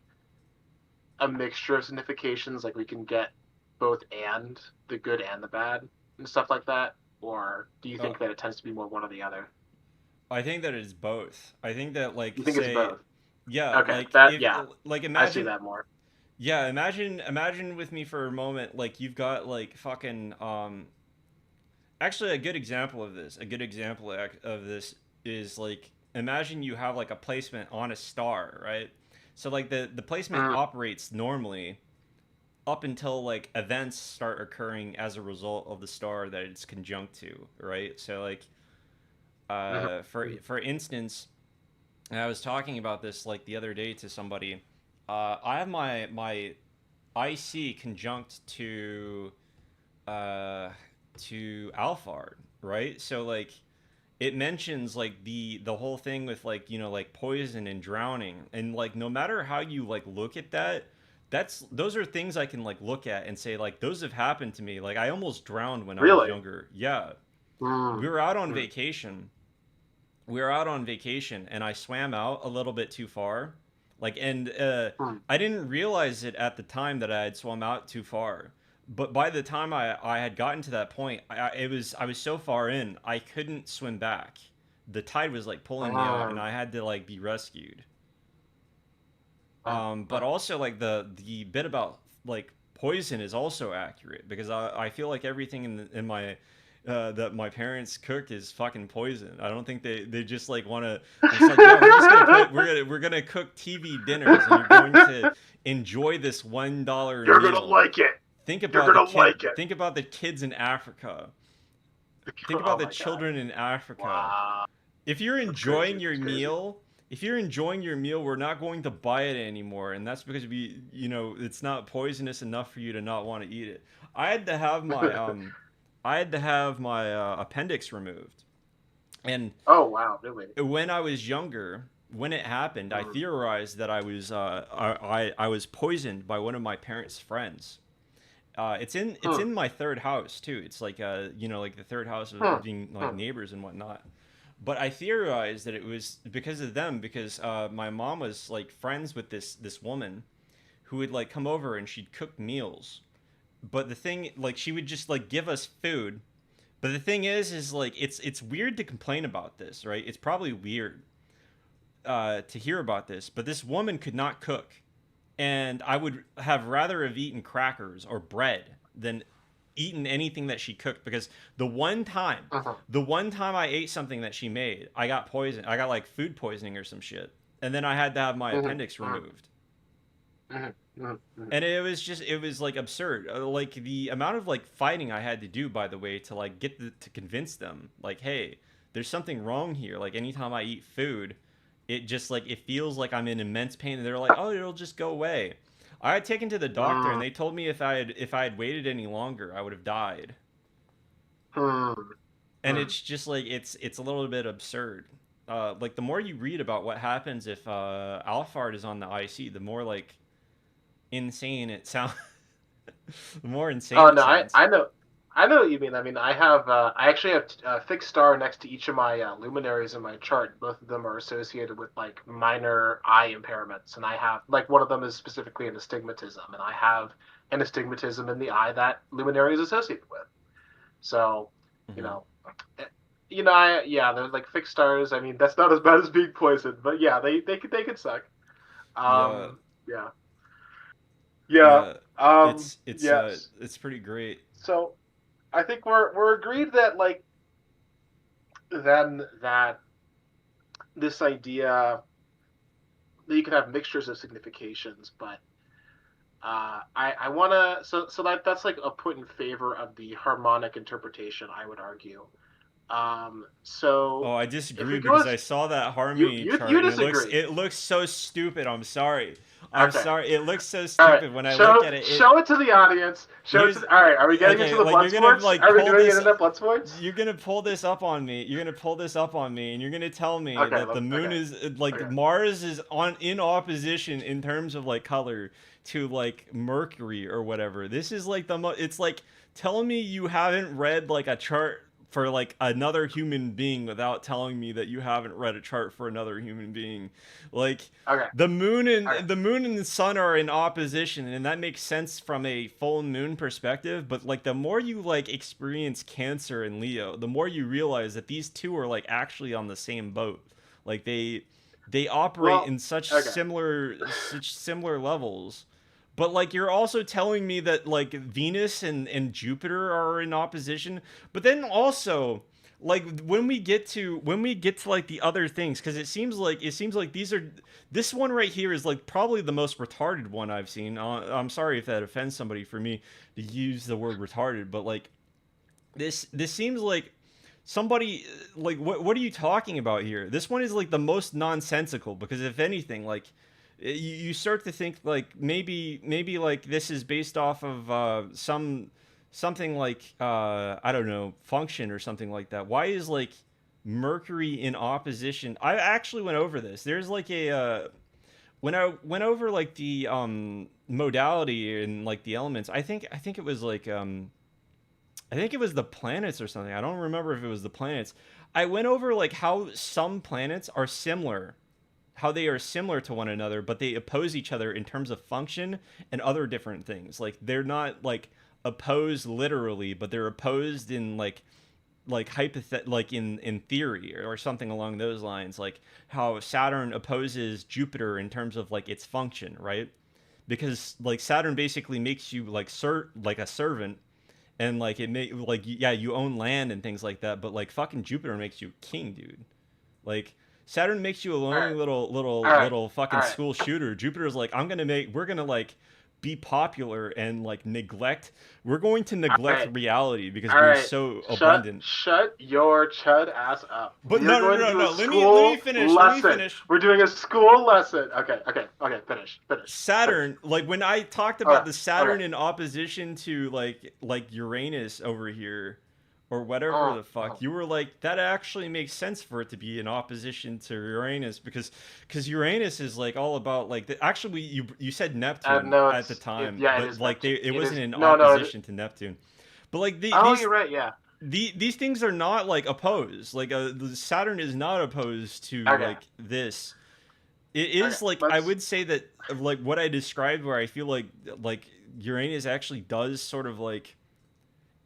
a mixture of significations, like we can get both and the good and the bad and stuff like that? Or do you Uh, think that it tends to be more one or the other? I think that it's both. I think that like You think it's say both? yeah, Okay, like that if yeah, like I see imagine that more. yeah, imagine with me for a moment like you've got like fucking actually a good example of this is like imagine you have like a placement on a star, right? So like the placement Mm, operates normally up until like events start occurring as a result of the star that it's conjunct to, right? So like mhm, for instance, and I was talking about this like the other day to somebody. I have my IC conjunct uh, to Alphard, right? So like it mentions like the whole thing with like like poison and drowning, and like no matter how you like look at that, those are things I can like look at and say like those have happened to me. Like I almost drowned when I was really? younger. Yeah, we Mm, were out on mm, vacation we were out on vacation and I swam out a little bit too far. Like, and mm. I didn't realize it at the time that I had swum out too far. But by the time I had gotten to that point, I was so far in I couldn't swim back the tide was like pulling me out, and Um, I had to like be rescued. uh, But uh, also like the bit about like poison is also accurate because I feel like everything in my that my parents cook is fucking poison. I don't think they just like want to. They're just like, yeah, we're just gonna put we're gonna cook TV dinners, and you're going to enjoy this $1 You're gonna meal. like it. You're gonna like it. Think about the kids in Africa. Think about Oh the my god! children in Africa. Wow, If you're that's crazy. enjoying your That's crazy. meal, if you're enjoying your meal, we're not going to buy it anymore, and that's because it's not poisonous enough for you to not want to eat it. I had to have my appendix removed, and Oh wow, really? when I was younger, when it happened, I Mm. theorized that I was poisoned by one of my parents' friends. It's Hmm. in my third house too. It's like like the third house Hmm. of being like Hmm. neighbors and whatnot. But I theorized that it was because of them because my mom was like friends with this woman who would like come over and she'd cook meals. But the thing like she would just like give us food. But the thing is like it's weird to complain about this, right? It's probably weird to hear about this, but this woman could not cook, and I would have rather have eaten crackers or bread than eaten anything that she cooked because Mhm. the one time I ate something that she made, I got poisoned. I got like food poisoning or some shit, and then I had to have my Mhm. appendix Mhm. removed. Mhm. Mhm. Mhm. And it was like absurd. Like the amount of like fighting I had to do, by the way, to like to convince them, like, hey, there's something wrong here. Like anytime I eat food, it just like it feels like I'm in immense pain. And they're like, oh, it'll just go away. I had taken to the doctor, and Mm. they told me if I had waited any longer, I would have died. Mm. And Mm. it's just like it's a little bit absurd. Like the more you read about what happens if Alphard is on the IC, the more like insane it sounds. The more insane Oh it no, sounds. I know what you mean. I mean, I actually have a fixed star next to each of my luminaries in my chart. Both of them are associated with like minor eye impairments, and I have like one of them is specifically an astigmatism, and I have an astigmatism in the eye that luminary is associated with. So, you Hmm. know, eh, yeah, they're like fixed stars. I mean, that's not as bad as being poisoned, but yeah, they could suck. Yeah, Yeah, yeah, yeah. yes. It's pretty great. So I think we're agreed that like then that this idea that you can have mixtures of significations, but I want to so that's like a put in favor of the harmonic interpretation. I would argue. So Oh, I if disagree we go because as I saw that harmony chart you and disagree, it looks so stupid. I'm sorry. I'm okay, sorry. It looks so all right, stupid when I look at it. show it to the audience. Show it Here's to all right. Are we getting into okay, the like blood you're gonna sports? like Are we pull doing this internet blood sports? you're gonna pull this up on me. You're gonna pull this up on me, and you're gonna tell me Okay, that the moon okay, is like okay. Mars is on in opposition in terms of like color to like Mercury or whatever. This is like it's like telling me you haven't read like a chart for like another human being without telling me that you haven't read a chart for another human being. Like Okay. Okay. the moon and the sun are in opposition, and that makes sense from a full moon perspective. But like the more you like experience Cancer and Leo, the more you realize that these two are like actually on the same boat. Like they operate Well, in okay. such similar levels. But like you're also telling me that like Venus and Jupiter are in opposition, but then also like when we get to like the other things, because it seems like this one right here is like probably the most retarded one I've seen. I'm sorry if that offends somebody for me to use the word retarded, but like this seems like somebody like what are you talking about here? This one is like the most nonsensical because if anything, like you start to think like maybe like this is based off of something like I don't know function or something like that. Why is like Mercury in opposition? I actually went over this. There's like a when I went over like the modality and like the elements. I think it was like I think it was the planets or something. I don't remember if it was the planets. I went over like how some planets are similar, how they are similar to one another, but they oppose each other in terms of function and other different things. Like they're not like opposed literally, but they're opposed in like like like in theory or something along those lines, like how Saturn opposes Jupiter in terms of like its function, right? Because like Saturn basically makes you like like a servant, and like it may like yeah, you own land and things like that, but like fucking Jupiter makes you king, dude. Like Saturn makes you a All lonely right, all right, little all fucking right, school shooter. Jupiter's like, we're gonna like be popular and like we're going to all neglect right. reality because All we're right, so shut abundant. shut your chud ass up. But We are going to do a let me school finish. Let me lesson. finish. We're doing a school lesson. Okay, okay, okay. Finish, finish, finish. Saturn, like when I talked Okay, about the okay. Saturn in opposition to like Uranus over here or whatever Oh, the fuck, oh. you were like that actually makes sense for it to be in opposition to Uranus because Uranus is like all about like actually you said Neptune No, at the time, yeah, it but is like Neptune. it It wasn't is in no, no. opposition to Neptune. But like Oh, you're right. Yeah. these things are not like opposed. Like the Saturn is not opposed to Okay, like this. It okay. is like I Let's. would say that like what I described, where I feel like Uranus actually does sort of like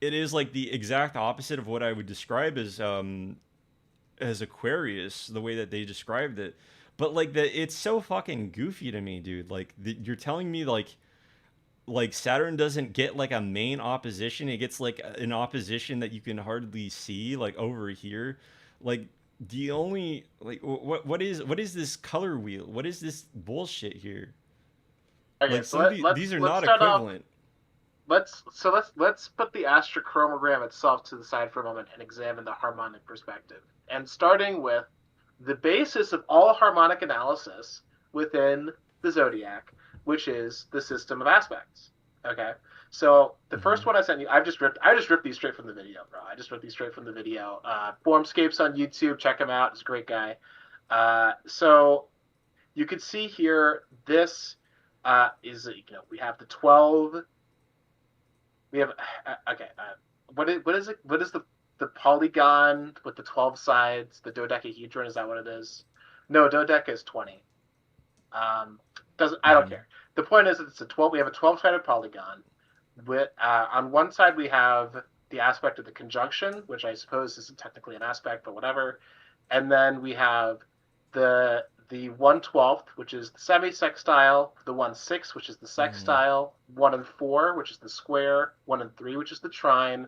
it is like the exact opposite of what I would describe as Aquarius, the way that they described it. But like it's so fucking goofy to me, dude. Like you're telling me like Saturn doesn't get like a main opposition; it gets like an opposition that you can hardly see, like over here. Like the only like what is this color wheel? What is this bullshit here? Okay, Like so some of these are let's not start off. equivalent. Let's put the astrochromogram itself to the side for a moment and examine the harmonic perspective. And starting with the basis of all harmonic analysis within the zodiac, which is the system of aspects. Okay, so the Mm-hmm. first one I sent you, I just ripped these straight from the video, bro. I just ripped these straight from the video. Formscapes on YouTube, check him out. He's a great guy. So you can see here, this is we have the 12. We have okay. What is it? What is the polygon with the 12 sides? The dodecahedron, is that what it is? No, dodeca is 20. Doesn't I don't Mm-hmm. care. The point is that it's a 12. We have a 12-sided polygon. With on one side we have the aspect of the conjunction, which I suppose isn't technically an aspect, but whatever. And then we have the 1/12th, which is the semi-sextile, the 1/6, which is the Mm-hmm. sextile, 1/4, which is the square, 1/3, which is the trine,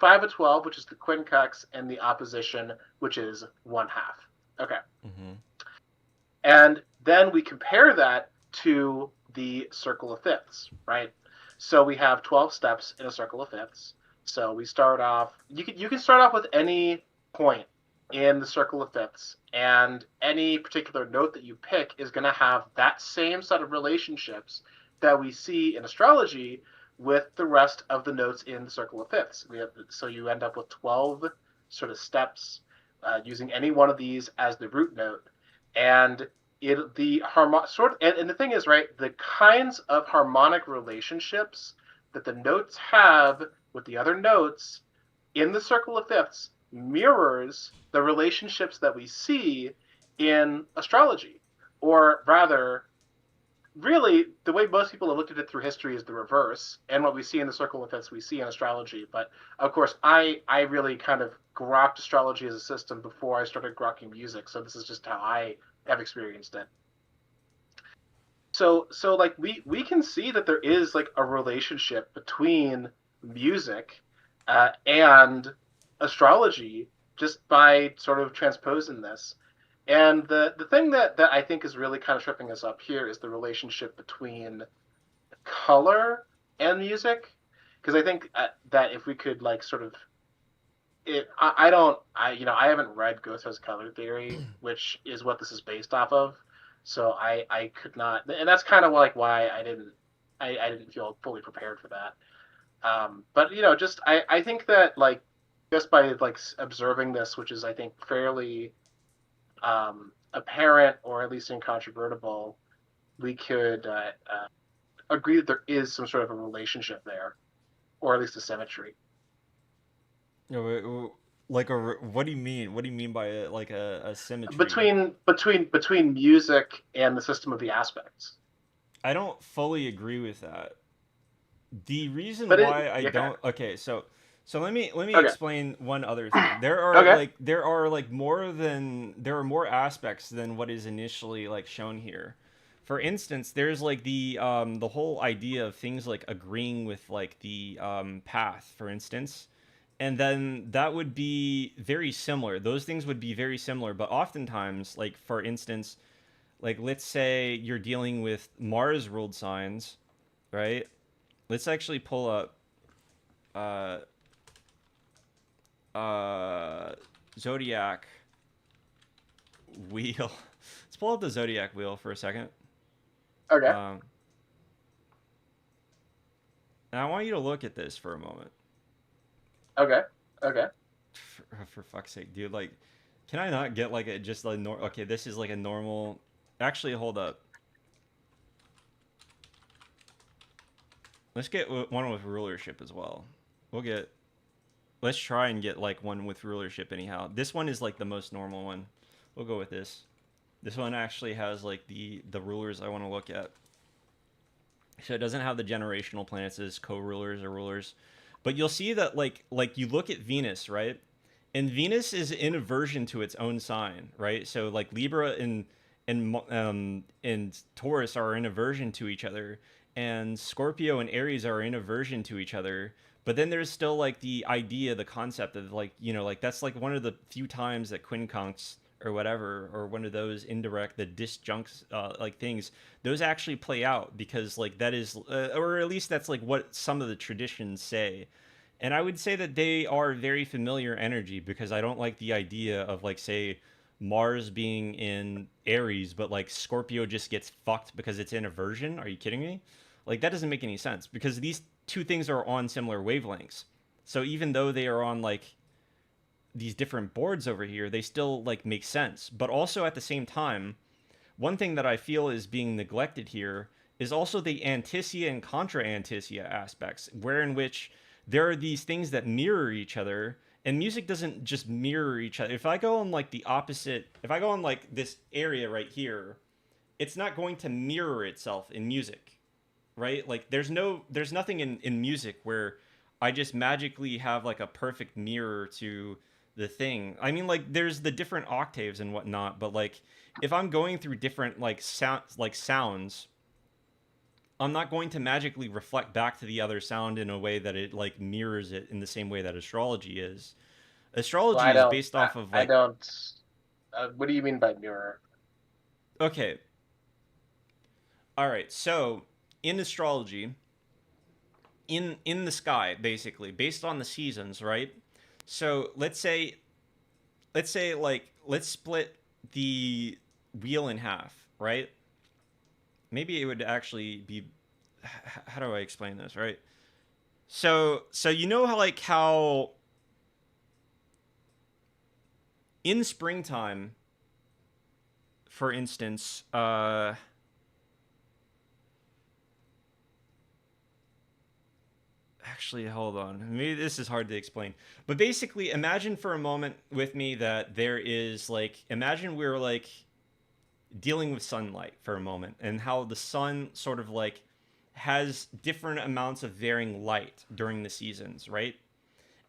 5/12, which is the quincunx, and the opposition, which is 1/2. Okay. Mm-hmm. And then we compare that to the circle of fifths, right? So we have 12 steps in a circle of fifths. So we start off, you can start off with any point in the circle of fifths, and any particular note that you pick is going to have that same set of relationships that we see in astrology with the rest of the notes in the circle of fifths. So you end up with 12 sort of steps, using any one of these as the root note. And and the thing is, right, the kinds of harmonic relationships that the notes have with the other notes in the circle of fifths mirrors the relationships that we see in astrology. Or rather, really, the way most people have looked at it through history is the reverse. And what we see in the circle of fifths, we see in astrology. But of course, I really kind of grokked astrology as a system before I started grokking music. So this is just how I have experienced it. So like we can see that there is like a relationship between music and astrology, just by sort of transposing this. And the thing that I think is really kind of tripping us up here is the relationship between color and music, because I think that if we could like sort of I don't I haven't read Gothe's color theory, which is what this is based off of. So I could not, and that's kind of like why I didn't feel fully prepared for that. But just I think that like just by like observing this, which is I think fairly apparent or at least incontrovertible, we could agree that there is some sort of a relationship there, or at least a symmetry You know, like what do you mean? What do you mean by like a symmetry? between music and the system of the aspects. I don't fully agree with that. The reason But why I okay, don't okay, So let me Okay. explain one other thing. Okay. There are more aspects than what is initially like shown here. For instance, there's like the whole idea of things like agreeing with like the path, for instance. And then that would be very similar. Those things would be very similar, but oftentimes, like for instance, like let's say you're dealing with Mars ruled signs, right? Let's actually pull up uh uh, zodiac wheel. Let's pull up the zodiac wheel for a second. Okay. Um, and I want you to look at this for a moment. Okay. Okay. For fuck's sake, dude! Like, can I not get like a just like Okay, this is like a normal. Actually, hold up. Let's get one with rulership as well. We'll get. Let's try and get like one with rulership anyhow. This one is like the most normal one. We'll go with this. This one actually has like the rulers I want to look at. So it doesn't have the generational planets as co-rulers or rulers, but you'll see that like you look at Venus, right? And Venus is in aversion to its own sign, right? So like Libra and Taurus are in aversion to each other, and Scorpio and Aries are in aversion to each other. But then there's still like the idea, the concept of like like that's like one of the few times that quincunx or whatever, or one of those indirect the disjuncts like things, those actually play out because like that is or at least that's like what some of the traditions say. And I would say that they are very familiar energy because I don't like the idea of like say Mars being in Aries but like Scorpio just gets fucked because it's in aversion. Are you kidding me? Like that doesn't make any sense because these two things are on similar wavelengths. So even though they are on like these different boards over here, they still like make sense. But also at the same time, one thing that I feel is being neglected here is also the anticia and contra anticia aspects, where in which there are these things that mirror each other, and music doesn't just mirror each other. If I go on like the opposite, if I go on like this area right here, it's not going to mirror itself in music, right? Like there's nothing in music where I just magically have like a perfect mirror to the thing. I mean, like there's the different octaves and whatnot, but like if I'm going through different sounds, I'm not going to magically reflect back to the other sound in a way that it like mirrors it in the same way that astrology is. Well, Astrology is based off of I like, don't. What do you mean by mirror? okay, all right, so in astrology, in the sky basically based on the seasons, right? So let's say like let's split the wheel in half, right? Maybe it would actually be, how do I explain this, right? So you know how in springtime, for instance, actually hold on, maybe this is hard to explain, but basically imagine for a moment with me that there is like, imagine we're like dealing with sunlight for a moment and how the sun sort of like has different amounts of varying light during the seasons, right?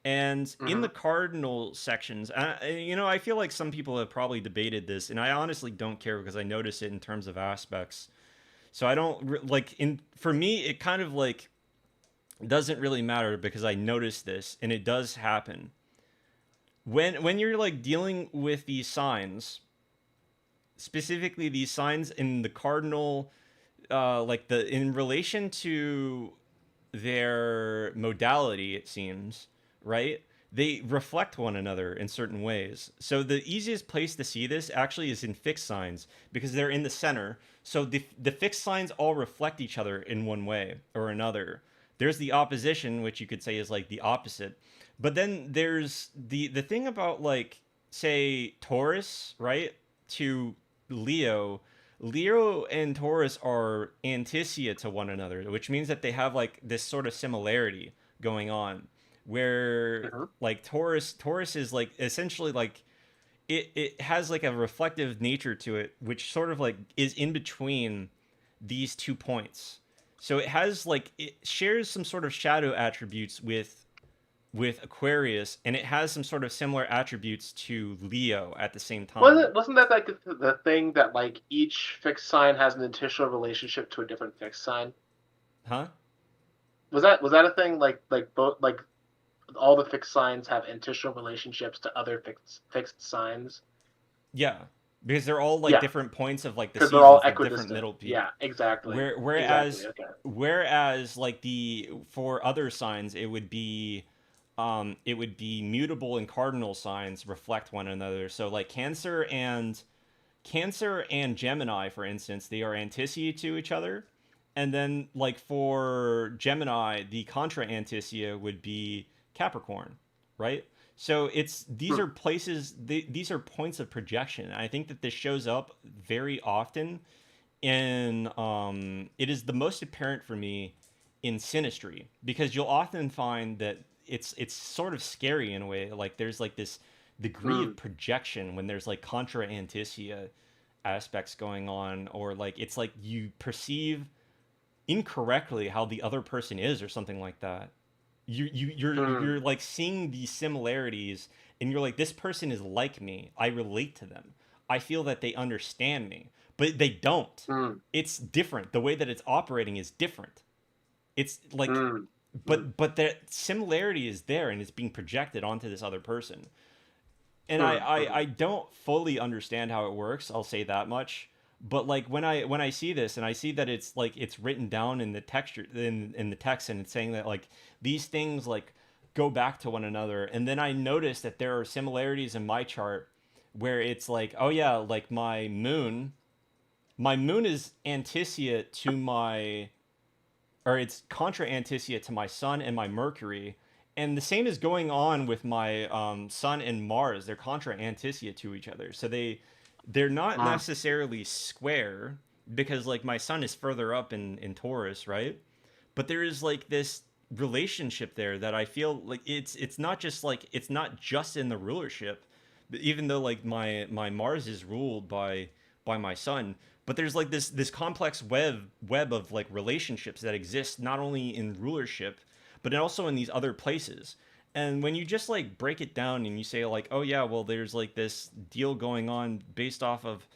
And in Mm-hmm. the cardinal sections, I feel like some people have probably debated this, and I honestly don't care because I notice it in terms of aspects. So I don't like in for me, it kind of like doesn't really matter because I notice this, and it does happen when you're like dealing with these signs, specifically these signs in the cardinal, like the in relation to their modality, it seems, right? They reflect one another in certain ways. So the easiest place to see this actually is in fixed signs because they're in the center. So the fixed signs all reflect each other in one way or another. There's the opposition, which you could say is like the opposite. But then there's the thing about like say Taurus, right? To Leo, Leo and Taurus are anticia to one another, which means that they have like this sort of similarity going on, where Mm-hmm. like Taurus is like essentially like it has like a reflective nature to it, which sort of like is in between these 2 points. So it has like it shares some sort of shadow attributes with with Aquarius, and it has some sort of similar attributes to Leo at the same time. Wasn't that like the thing that like each fixed sign has an intentional relationship to a different fixed sign? Huh? Was that a thing like both like all the fixed signs have intentional relationships to other fixed signs? Yeah, because they're all like Yeah, different points of like the because they're all seasons, like different equidistant. middle peak. Yeah, exactly, exactly. Whereas Okay. like the for other signs it would be mutable and cardinal signs reflect one another. So like Cancer and Gemini, for instance, they are anticia to each other. And then like for Gemini, the contra anticia would be Capricorn, right? So it's these Hmm. are places these are points of projection. And I think that this shows up very often in it is the most apparent for me in synastry because you'll often find that it's sort of scary in a way, like there's like this degree Hmm. of projection when there's like contra anticia aspects going on, or like it's like you perceive incorrectly how the other person is or something like that. Hmm. You're like seeing these similarities, and you're like, this person is like me, I relate to them, I feel that they understand me, but they don't. Hmm. It's different, the way that it's operating is different. It's like, Hmm. Hmm. but that similarity is there and it's being projected onto this other person. And Hmm. Hmm. I don't fully understand how it works, I'll say that much. But like when I see this and I see that it's like it's written down in the texture in the text, and it's saying that like these things like go back to one another, and then I notice that there are similarities in my chart where it's like, oh yeah, like my moon is anticia to my, or it's contra anticia to my sun and my Mercury, and the same is going on with my sun and Mars. They're contra anticia to each other, so they're not Hmm. necessarily square because like my sun is further up in Taurus, right? But there is like this relationship there that I feel like it's not just like it's not just in the rulership, even though like my Mars is ruled by my sun, but there's like this complex web of like relationships that exist not only in rulership but also in these other places. And when you just like break it down and you say like, oh yeah, well there's like this deal going on based off of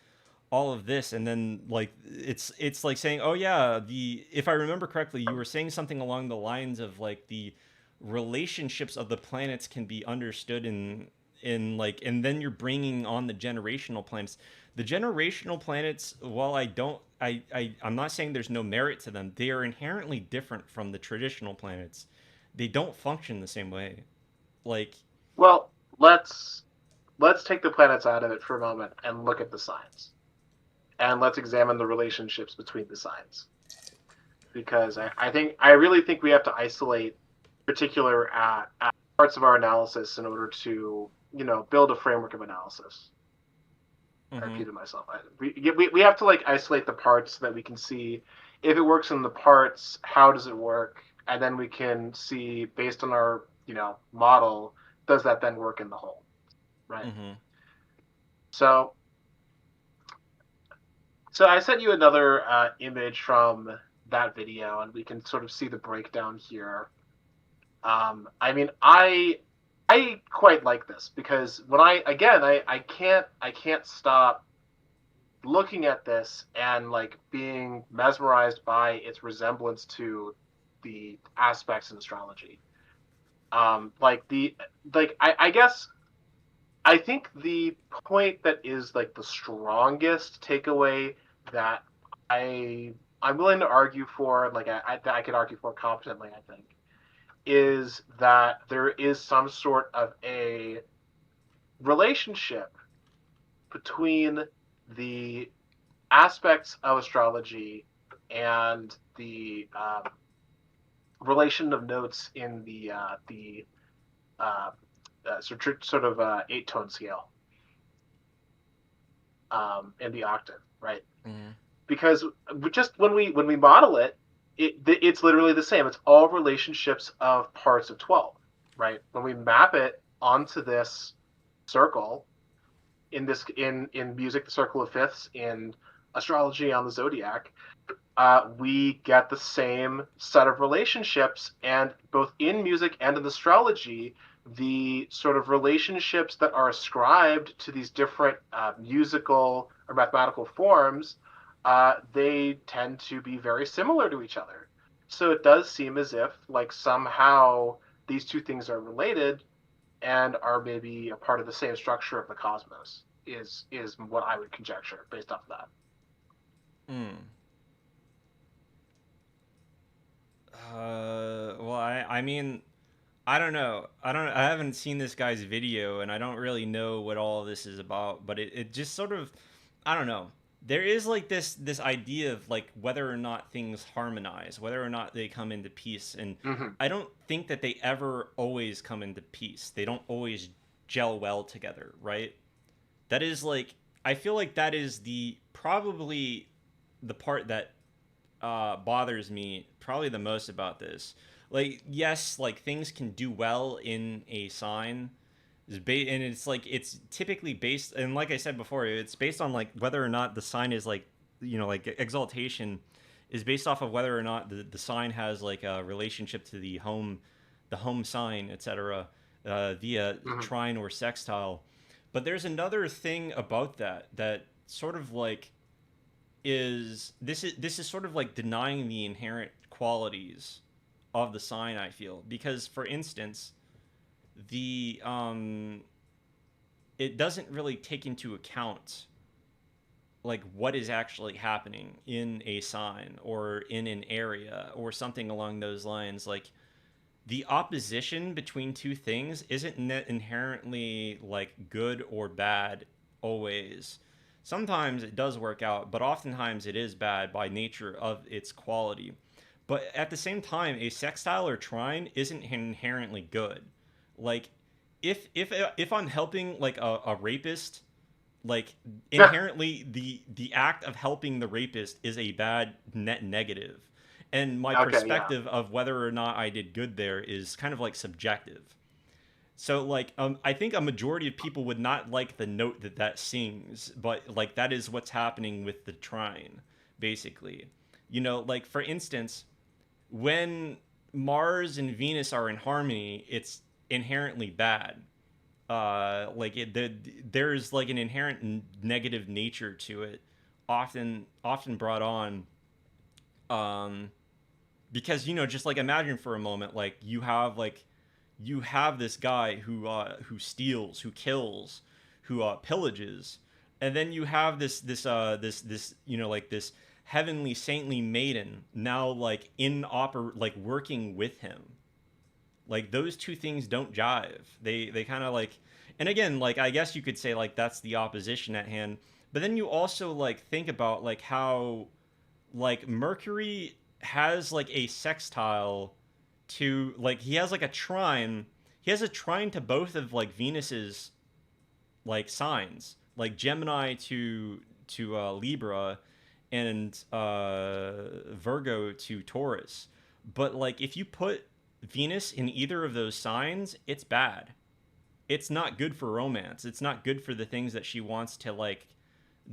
all of this, and then like it's like saying, oh yeah, the if I remember correctly, you were saying something along the lines of like the relationships of the planets can be understood in like, and then you're bringing on the generational planets. The generational planets, while I'm not saying there's no merit to them, they are inherently different from the traditional planets. They don't function the same way. Like, Well, let's take the planets out of it for a moment and look at the signs, and let's examine the relationships between the signs. Because I really think we have to isolate particular parts of our analysis in order to build a framework of analysis. I mm-hmm, repeated myself. We have to like isolate the parts so that we can see if it works in the parts, how does it work, and then we can see based on our model, does that then work in the whole, right? mm-hmm, So so I sent you another image from that video, and we can sort of see the breakdown here. I mean, I quite like this because when I can't stop looking at this and like being mesmerized by its resemblance to the aspects in astrology. Like I guess I think the point that is like the strongest takeaway that I'm willing to argue for, like I could argue for competently, I think, is that there is some sort of a relationship between the aspects of astrology and the relation of notes in the uh, sort of 8-tone scale in the octave, right? mm-hmm. Because just when we model it, it's literally the same. It's all relationships of parts of 12, right? When we map it onto this circle in music, the circle of fifths, in astrology on the zodiac, we get the same set of relationships. And both in music and in astrology, the sort of relationships that are ascribed to these different musical or mathematical forms, they tend to be very similar to each other. So it does seem as if, like, somehow these two things are related and are maybe a part of the same structure of the cosmos. Is what I would conjecture based off of that. Mm. Well, I mean, I don't know. I haven't seen this guy's video, and I don't really know what all of this is about. But it just sort of, I don't know. There is like this idea of like whether or not things harmonize, whether or not they come into peace, and Mm-hmm. I don't think that they ever always come into peace. They don't always gel well together, right? That is like, I feel like that is the probably the part that bothers me probably the most about this. Like, yes, like things can do well in a sign, and it's like it's typically based, and like I said before, it's based on like whether or not the sign is like, like exaltation is based off of whether or not the sign has like a relationship to the home sign, etc., via Mm-hmm. trine or sextile. But there's another thing about that sort of like this is sort of like denying the inherent qualities of the sign, I feel, because for instance the it doesn't really take into account like what is actually happening in a sign or in an area or something along those lines. Like the opposition between two things isn't inherently like good or bad always. Sometimes it does work out, but oftentimes it is bad by nature of its quality. But at the same time, a sextile or trine isn't inherently good. Like if I'm helping like a rapist, like Yeah. inherently the act of helping the rapist is a bad net negative, and my Okay. Yeah. perspective of whether or not I did good there is kind of like subjective. So like I think a majority of people would not like the note that that sings, but like that is what's happening with the trine basically. Like for instance, when Mars and Venus are in harmony, it's inherently bad. There's like an inherent negative nature to it, often brought on, um, because just like imagine for a moment, like you have this guy who steals, who kills, who pillages, and then you have this like this heavenly saintly maiden now like like working with him. Like those two things don't jive. They kind of like, and again, like I guess you could say like that's the opposition at hand. But then you also like think about like how like Mercury has like a sextile to like he has like a trine. He has a trine to both of like Venus's like signs, like Gemini to Libra, and Virgo to Taurus. But like if you put Venus in either of those signs, it's bad. It's not good for romance. It's not good for the things that she wants to like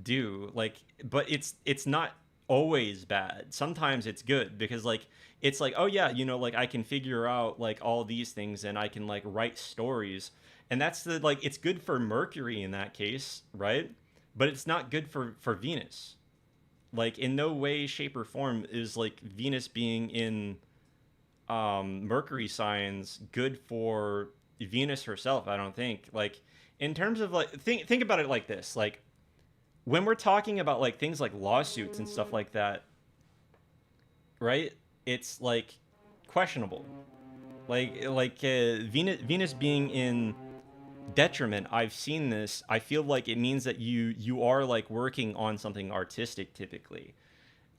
do. Like, but it's not always bad. Sometimes it's good because like it's like, oh yeah, like I can figure out like all these things and I can like write stories. And that's the like it's good for Mercury in that case, right? But it's not good for Venus. Like in no way, shape, or form is like Venus being in Mercury signs good for Venus herself. I don't think. Like in terms of like think about it like this. Like when we're talking about like things like lawsuits and stuff like that, right? It's like questionable. Venus being in detriment. I've seen this. I feel like it means that you are like working on something artistic typically.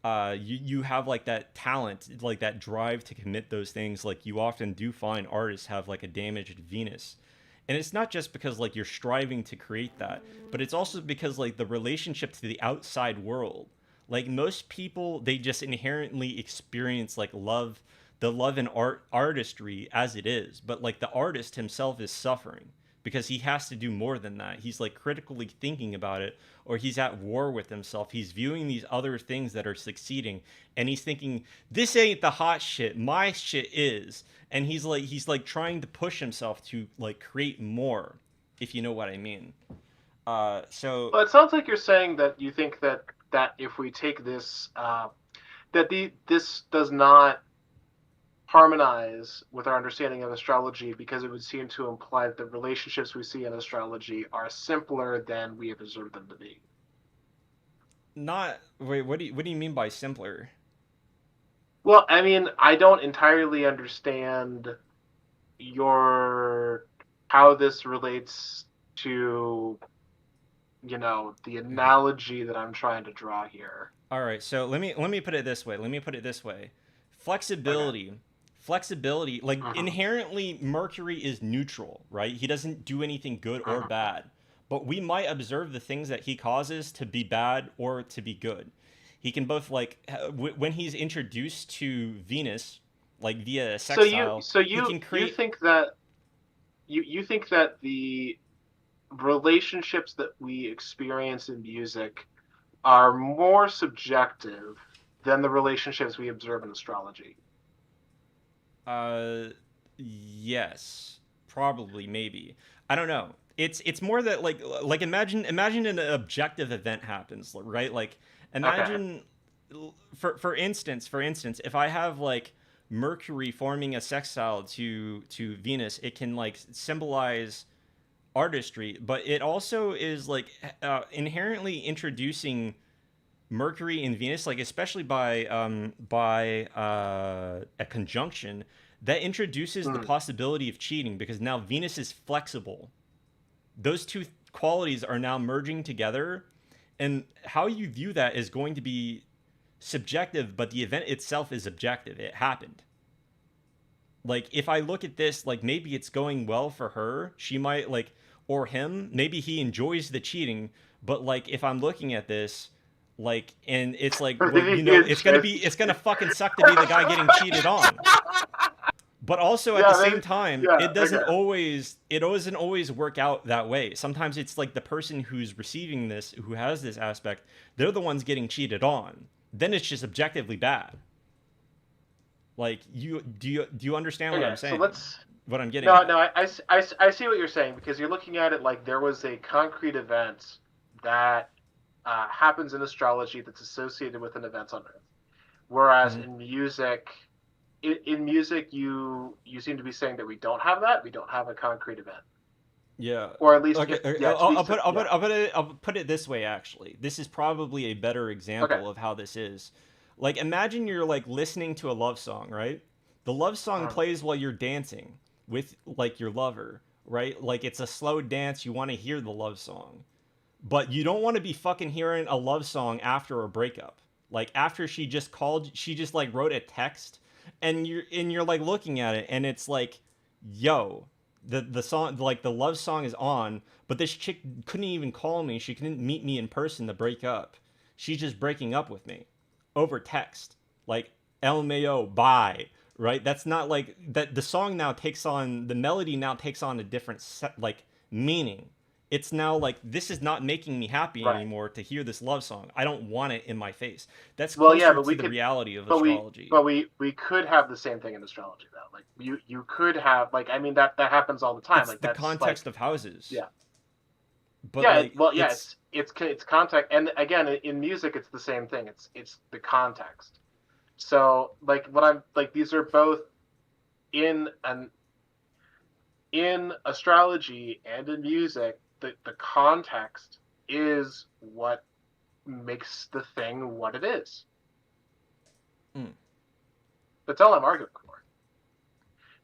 You have like that talent, like that drive to commit those things. Like you often do find artists have like a damaged Venus, and it's not just because like you're striving to create that, but it's also because like the relationship to the outside world. Like most people, they just inherently experience like the love and artistry as it is, but like the artist himself is suffering because he has to do more than that. He's like critically thinking about it, or he's at war with himself. He's viewing these other things that are succeeding, and he's thinking, this ain't the hot shit, my shit is. And he's like trying to push himself to like create more, if you know what I mean. So Well, it sounds like you're saying that you think that if we take this, this does not harmonize with our understanding of astrology, because it would seem to imply that the relationships we see in astrology are simpler than we have observed them to be. not wait, what do you mean by simpler? Well, I mean, I don't entirely understand your how this relates to, the analogy that I'm trying to draw here. All right, so let me put it this way. Let me put it this way. Okay. Flexibility. Flexibility, like Hmm. inherently Mercury is neutral, right? He doesn't do anything good or Hmm. bad. But we might observe the things that he causes to be bad or to be good. He can both like when he's introduced to Venus, like via a So you sextile, so he you can you create. think that you think that the relationships that we experience in music are more subjective than the relationships we observe in astrology. Uh, yes, probably, maybe. I don't know. It's more that like imagine an objective event happens, right? Like Okay. imagine for instance, if I have like Mercury forming a sextile to Venus, it can like symbolize artistry, but it also is like inherently introducing Mercury and Venus, like especially by a conjunction, that introduces the Hmm. possibility of cheating because now Venus is flexible. Those two qualities are now merging together, and how you view that is going to be subjective, but the event itself is objective. It happened. Like if I look at this, like maybe it's going well for her. She might like or him, maybe he enjoys the cheating, but like if I'm looking at this like and it's like well, Maybe he enjoys it's going to fucking suck to be the guy getting cheated on. But also at the Yeah, same maybe. time, Yeah. Okay. it doesn't always work out that way. Sometimes it's like the person who's receiving this, who has this aspect, they're the ones getting cheated on. Then it's just objectively bad. Like you understand what I'm Okay. So saying? let's. What I'm getting No, at? no. I see what you're saying, because you're looking at it like there was a concrete event that happens in astrology that's associated with an event on Earth. Whereas Mm-hmm. in music, you seem to be saying that we don't have that. We don't have a concrete event, Yeah. or at least Okay. if yeah, to be yeah. I'll put it this way. Actually, this is probably a better Okay. example of how this is. Like, imagine you're like listening to a love song, right? The love song Uh, plays while you're dancing with like your lover, right? Like it's a slow dance. You want to hear the love song, but you don't want to be fucking hearing a love song after a breakup. Like after she just like wrote a text, and you're like looking at it, and it's like, yo, the song like the love song is on, but this chick couldn't even call me. She couldn't meet me in person to break up. She's just breaking up with me over text. Like LMAO, bye. Right? That's not like that. The song now takes on the melody now takes on a different like meaning. It's now like this is not making me happy right. anymore to hear this love song. I don't want it in my face. That's Well, yeah, closer but to we the could, reality of but we, astrology. but we could have the same thing in astrology though. Like you could have like I mean that happens all the time. It's Like the that's context like of houses. yeah But yeah like well yeah it's it's context, and again in music it's the same thing. It's the context. So like what I'm like these are both in an in astrology and in music, the context is what makes the thing what it is. mm, That's all I'm arguing for.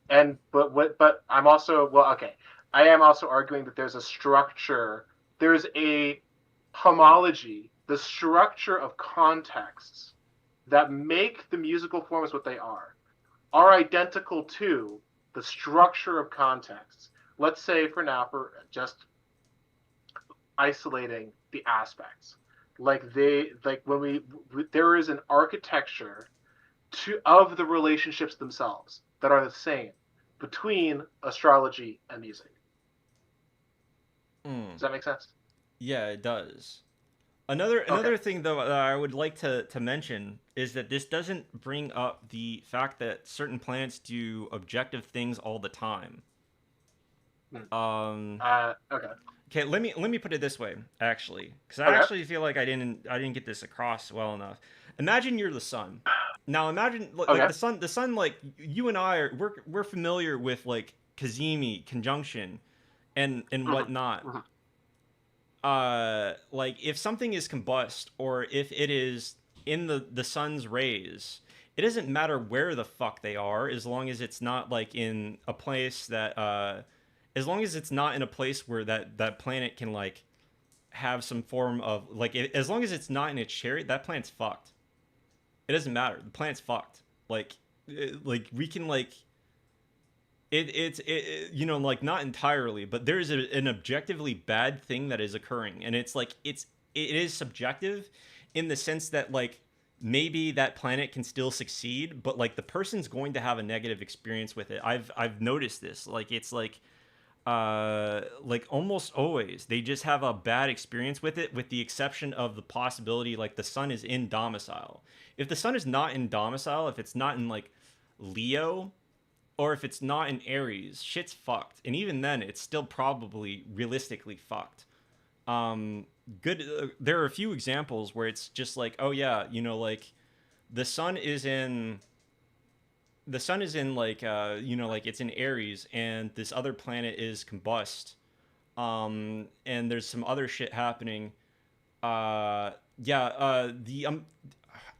And but I'm also well okay. I am also arguing that there's a structure, there's a homology, the structure of contexts that make the musical forms what they are identical to the structure of contexts. Let's say for now, for just isolating the aspects, like when there is an architecture of the relationships themselves that are the same between astrology and music. Mm. Does that make sense? Yeah, it does. Another Okay. thing though that I would like to mention is that this doesn't bring up the fact that certain planets do objective things all the time. Hmm. Um, Okay. okay, let me put it this way, actually, because I Okay. actually feel like I didn't get this across well enough. Imagine you're the sun. Now imagine like Okay. the sun like you and I are we're familiar with like Kazemi conjunction and Hmm. whatnot. Hmm. Like if something is combust or if it is in the sun's rays, it doesn't matter where the fuck they are as long as it's not like in a place that as long as it's not in a place where that planet can like have some form of like as long as it's not in its chariot, that planet's fucked. It doesn't matter. The planet's fucked. Like like we can like you know, like not entirely, but there's an objectively bad thing that is occurring, and it's like it is subjective in the sense that like maybe that planet can still succeed, but like the person's going to have a negative experience with it. I've noticed this. Like it's like almost always they just have a bad experience with it, with the exception of the possibility like the sun is in domicile. If the sun is not in domicile, if it's not in like Leo, or if it's not in Aries, shit's fucked. And even then, it's still probably realistically fucked. Um, good. There are a few examples where it's just like, oh yeah, you know, like the sun is in like you know, like it's in Aries, and this other planet is combust. And there's some other shit happening. Yeah. The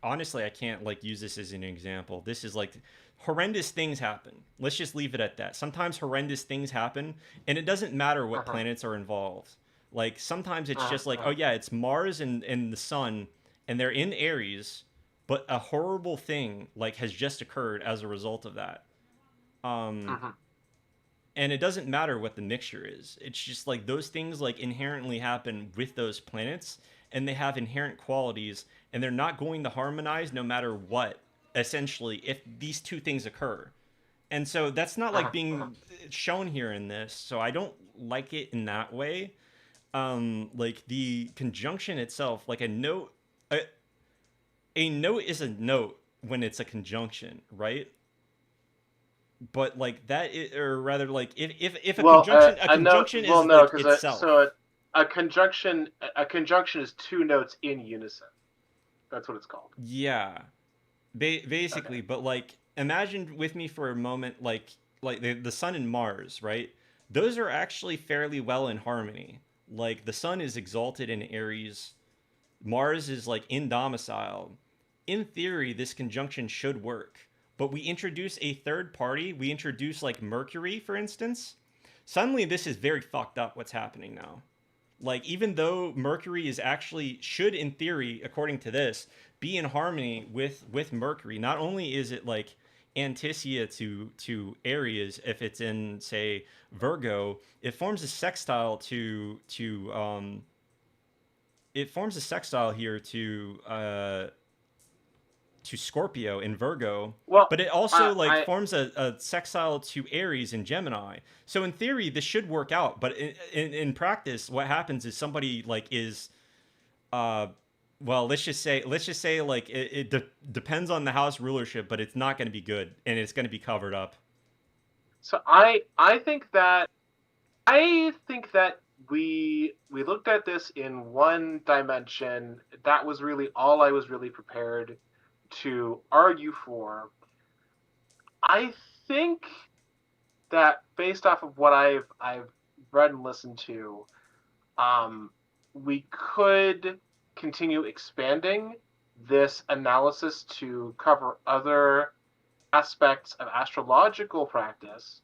honestly, I can't like use this as an example. This is like horrendous things happen. Let's just leave it at that. Sometimes horrendous things happen, and it doesn't matter what Hmm. planets are involved. Like sometimes it's Hmm. just like, oh Hmm. yeah, it's Mars and the Sun, and they're in Aries, but a horrible thing like has just occurred as a result of that. Um, Hmm. and it doesn't matter what the mixture is. It's just like those things like inherently happen with those planets, and they have inherent qualities, and they're not going to harmonize no matter what, essentially, if these two things occur. And so that's not like Hmm. being shown here in this, so I don't like it in that way. Like the conjunction itself, like a note is a note when it's a conjunction, right? But like that or rather like if Well, a a note. conjunction Well, is no, like because itself. a conjunction is two notes in unison. That's what it's called. Yeah, Okay. basically. But like imagine with me for a moment like the sun and Mars, right? Those are actually fairly well in harmony. Like the sun is exalted in Aries, Mars is like in domicile. In theory, this conjunction should work. But we introduce a third party. We introduce like Mercury, for instance. Suddenly, this is very fucked up what's happening now. Like, even though Mercury is actually, should in theory, according to this, be in harmony with Mercury, not only is it like anticia to Aries if it's in, say, Virgo, it forms a sextile it forms a sextile here to Scorpio in Virgo, Well, but it also like I forms a sextile to Aries in Gemini. So in theory, this should work out, but in practice, what happens is somebody like is uh well, let's just say like depends on the house rulership, but it's not going to be good and it's going to be covered up. so I think that we looked at this in one dimension. That was really all I was really prepared to argue for. I think that based off of what I've read and listened to, um, we could continue expanding this analysis to cover other aspects of astrological practice.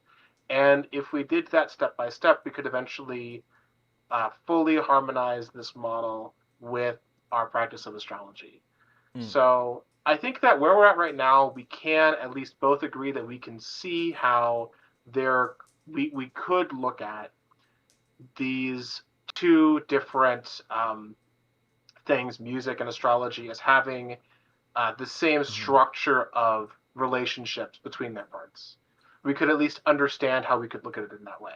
And if we did that step by step, we could eventually fully harmonize this model with our practice of astrology. Mm. So I think that where we're at right now, we can at least both agree that we can see how there we could look at these two different things, music and astrology, as having the same Mm-hmm. structure of relationships between their parts. We could at least understand how we could look at it in that way.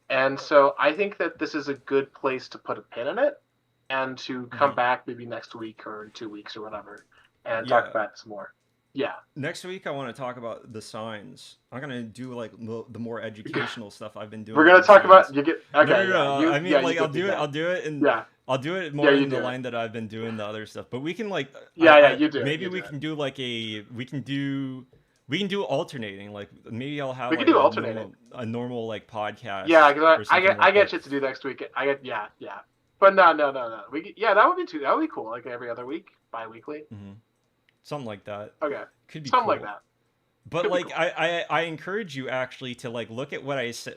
And so I think that this is a good place to put a pin in it and to come Hmm. back maybe next week or in 2 weeks or whatever and talk Yeah. about this more. Yeah. Next week, I want to talk about the signs. I'm gonna do like the more educational stuff I've been We're doing on gonna the talk about signs. you get No, no, okay, yeah. no. I mean, like You I'll get the do it. gap. I'll do it, and Yeah. I'll do it Yeah, more you in the do it. line that I've been doing the other stuff. But we can like, Yeah, yeah, you do it. maybe You do we it. can do like we can do alternating. Like maybe I'll have We can like do alternating. a normal like Yeah, podcast because or something I like get that. shit to do next week. I get yeah, yeah. But no, no, no, no. Yeah, that would be too. That would be cool. Like every other week, bi-weekly. Hmm. Something like that Okay, could be something like cool. that. But Could be like cool. I encourage you actually to like look at what I said,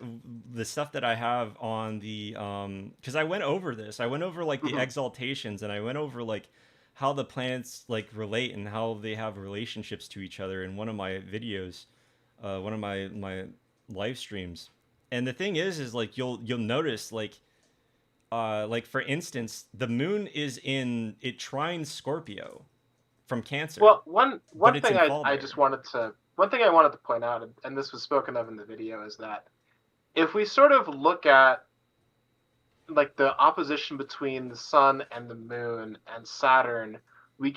the stuff that I have on the because I went over this. I went over like the Hmm. exaltations, and I went over like how the planets like relate and how they have relationships to each other in one of my videos, one of my live streams. And the thing is like you'll notice like for instance, the moon is in it trines Scorpio from Cancer, Well, but one it's thing in fall I just there. wanted to one thing I wanted to point out, and this was spoken of in the video, is that if we sort of look at like the opposition between the sun and the moon and Saturn, we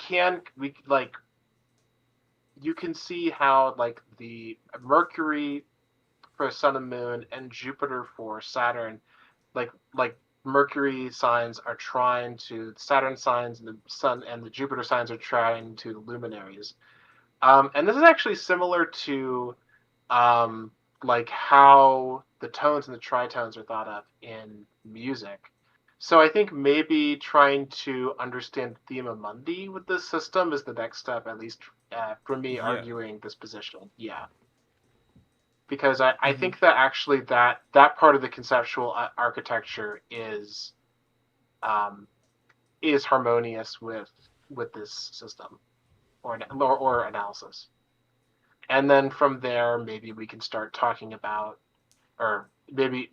like you can see how like the Mercury for Sun and Moon and Jupiter for Saturn, like Mercury signs are trying to Saturn signs, and the Sun and the Jupiter signs are trying to the luminaries. And this is actually similar to um, like how the tones and the tritones are thought of in music. So I think maybe trying to understand Thema Mundi with this system is the next step, at least for me Yeah. arguing this position. Yeah, because I Hmm. think that actually that part of the conceptual architecture um, is harmonious with this system or analysis. And then from there, maybe we can start talking about, or maybe,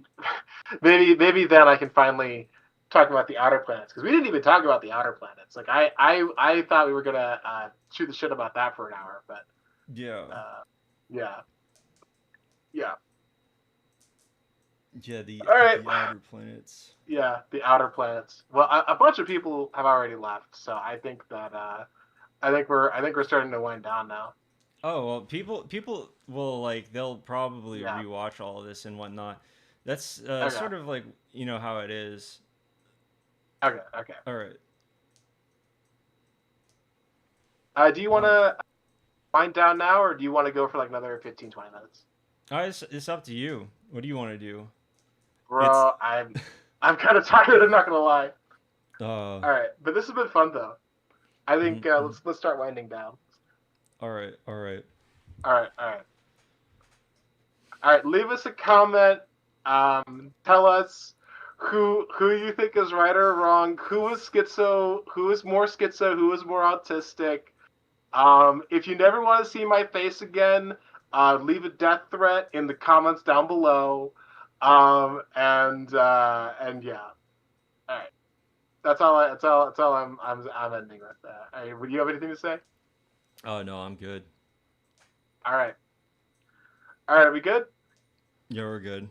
maybe then I can finally talk about the outer planets, because we didn't even talk about the outer planets. Like I thought we were gonna shoot the shit about that for an hour, but Yeah. yeah, yeah. Yeah, All right, the outer planets. yeah, the outer planets. Well, a bunch of people have already left, so I think that I think we're starting to wind down now. Oh well, people will like they'll probably Yeah. rewatch all of this and whatnot. That's Okay. sort of like how it is. Okay. Okay. All right. Do you want Um, to wind down now, or do you want to go for like another 15, 20 minutes? it's up to you. What do you want to do? It's Bro, I'm kind of tired. I'm not gonna lie. uh. All right, but this has been fun though. I think Mhm, mhm. let's start winding down. All right. All right. All right, all right, all right. Leave us a comment. Tell us who you think is right or wrong. Who is schizo? Who is more schizo? Who is more autistic? If you never want to see my face again, leave a death threat in the comments down below. And yeah, all right. That's all I'm ending with. Would you have anything to say? Oh no, I'm good. All right. All right. Are we good? Yeah, we're good.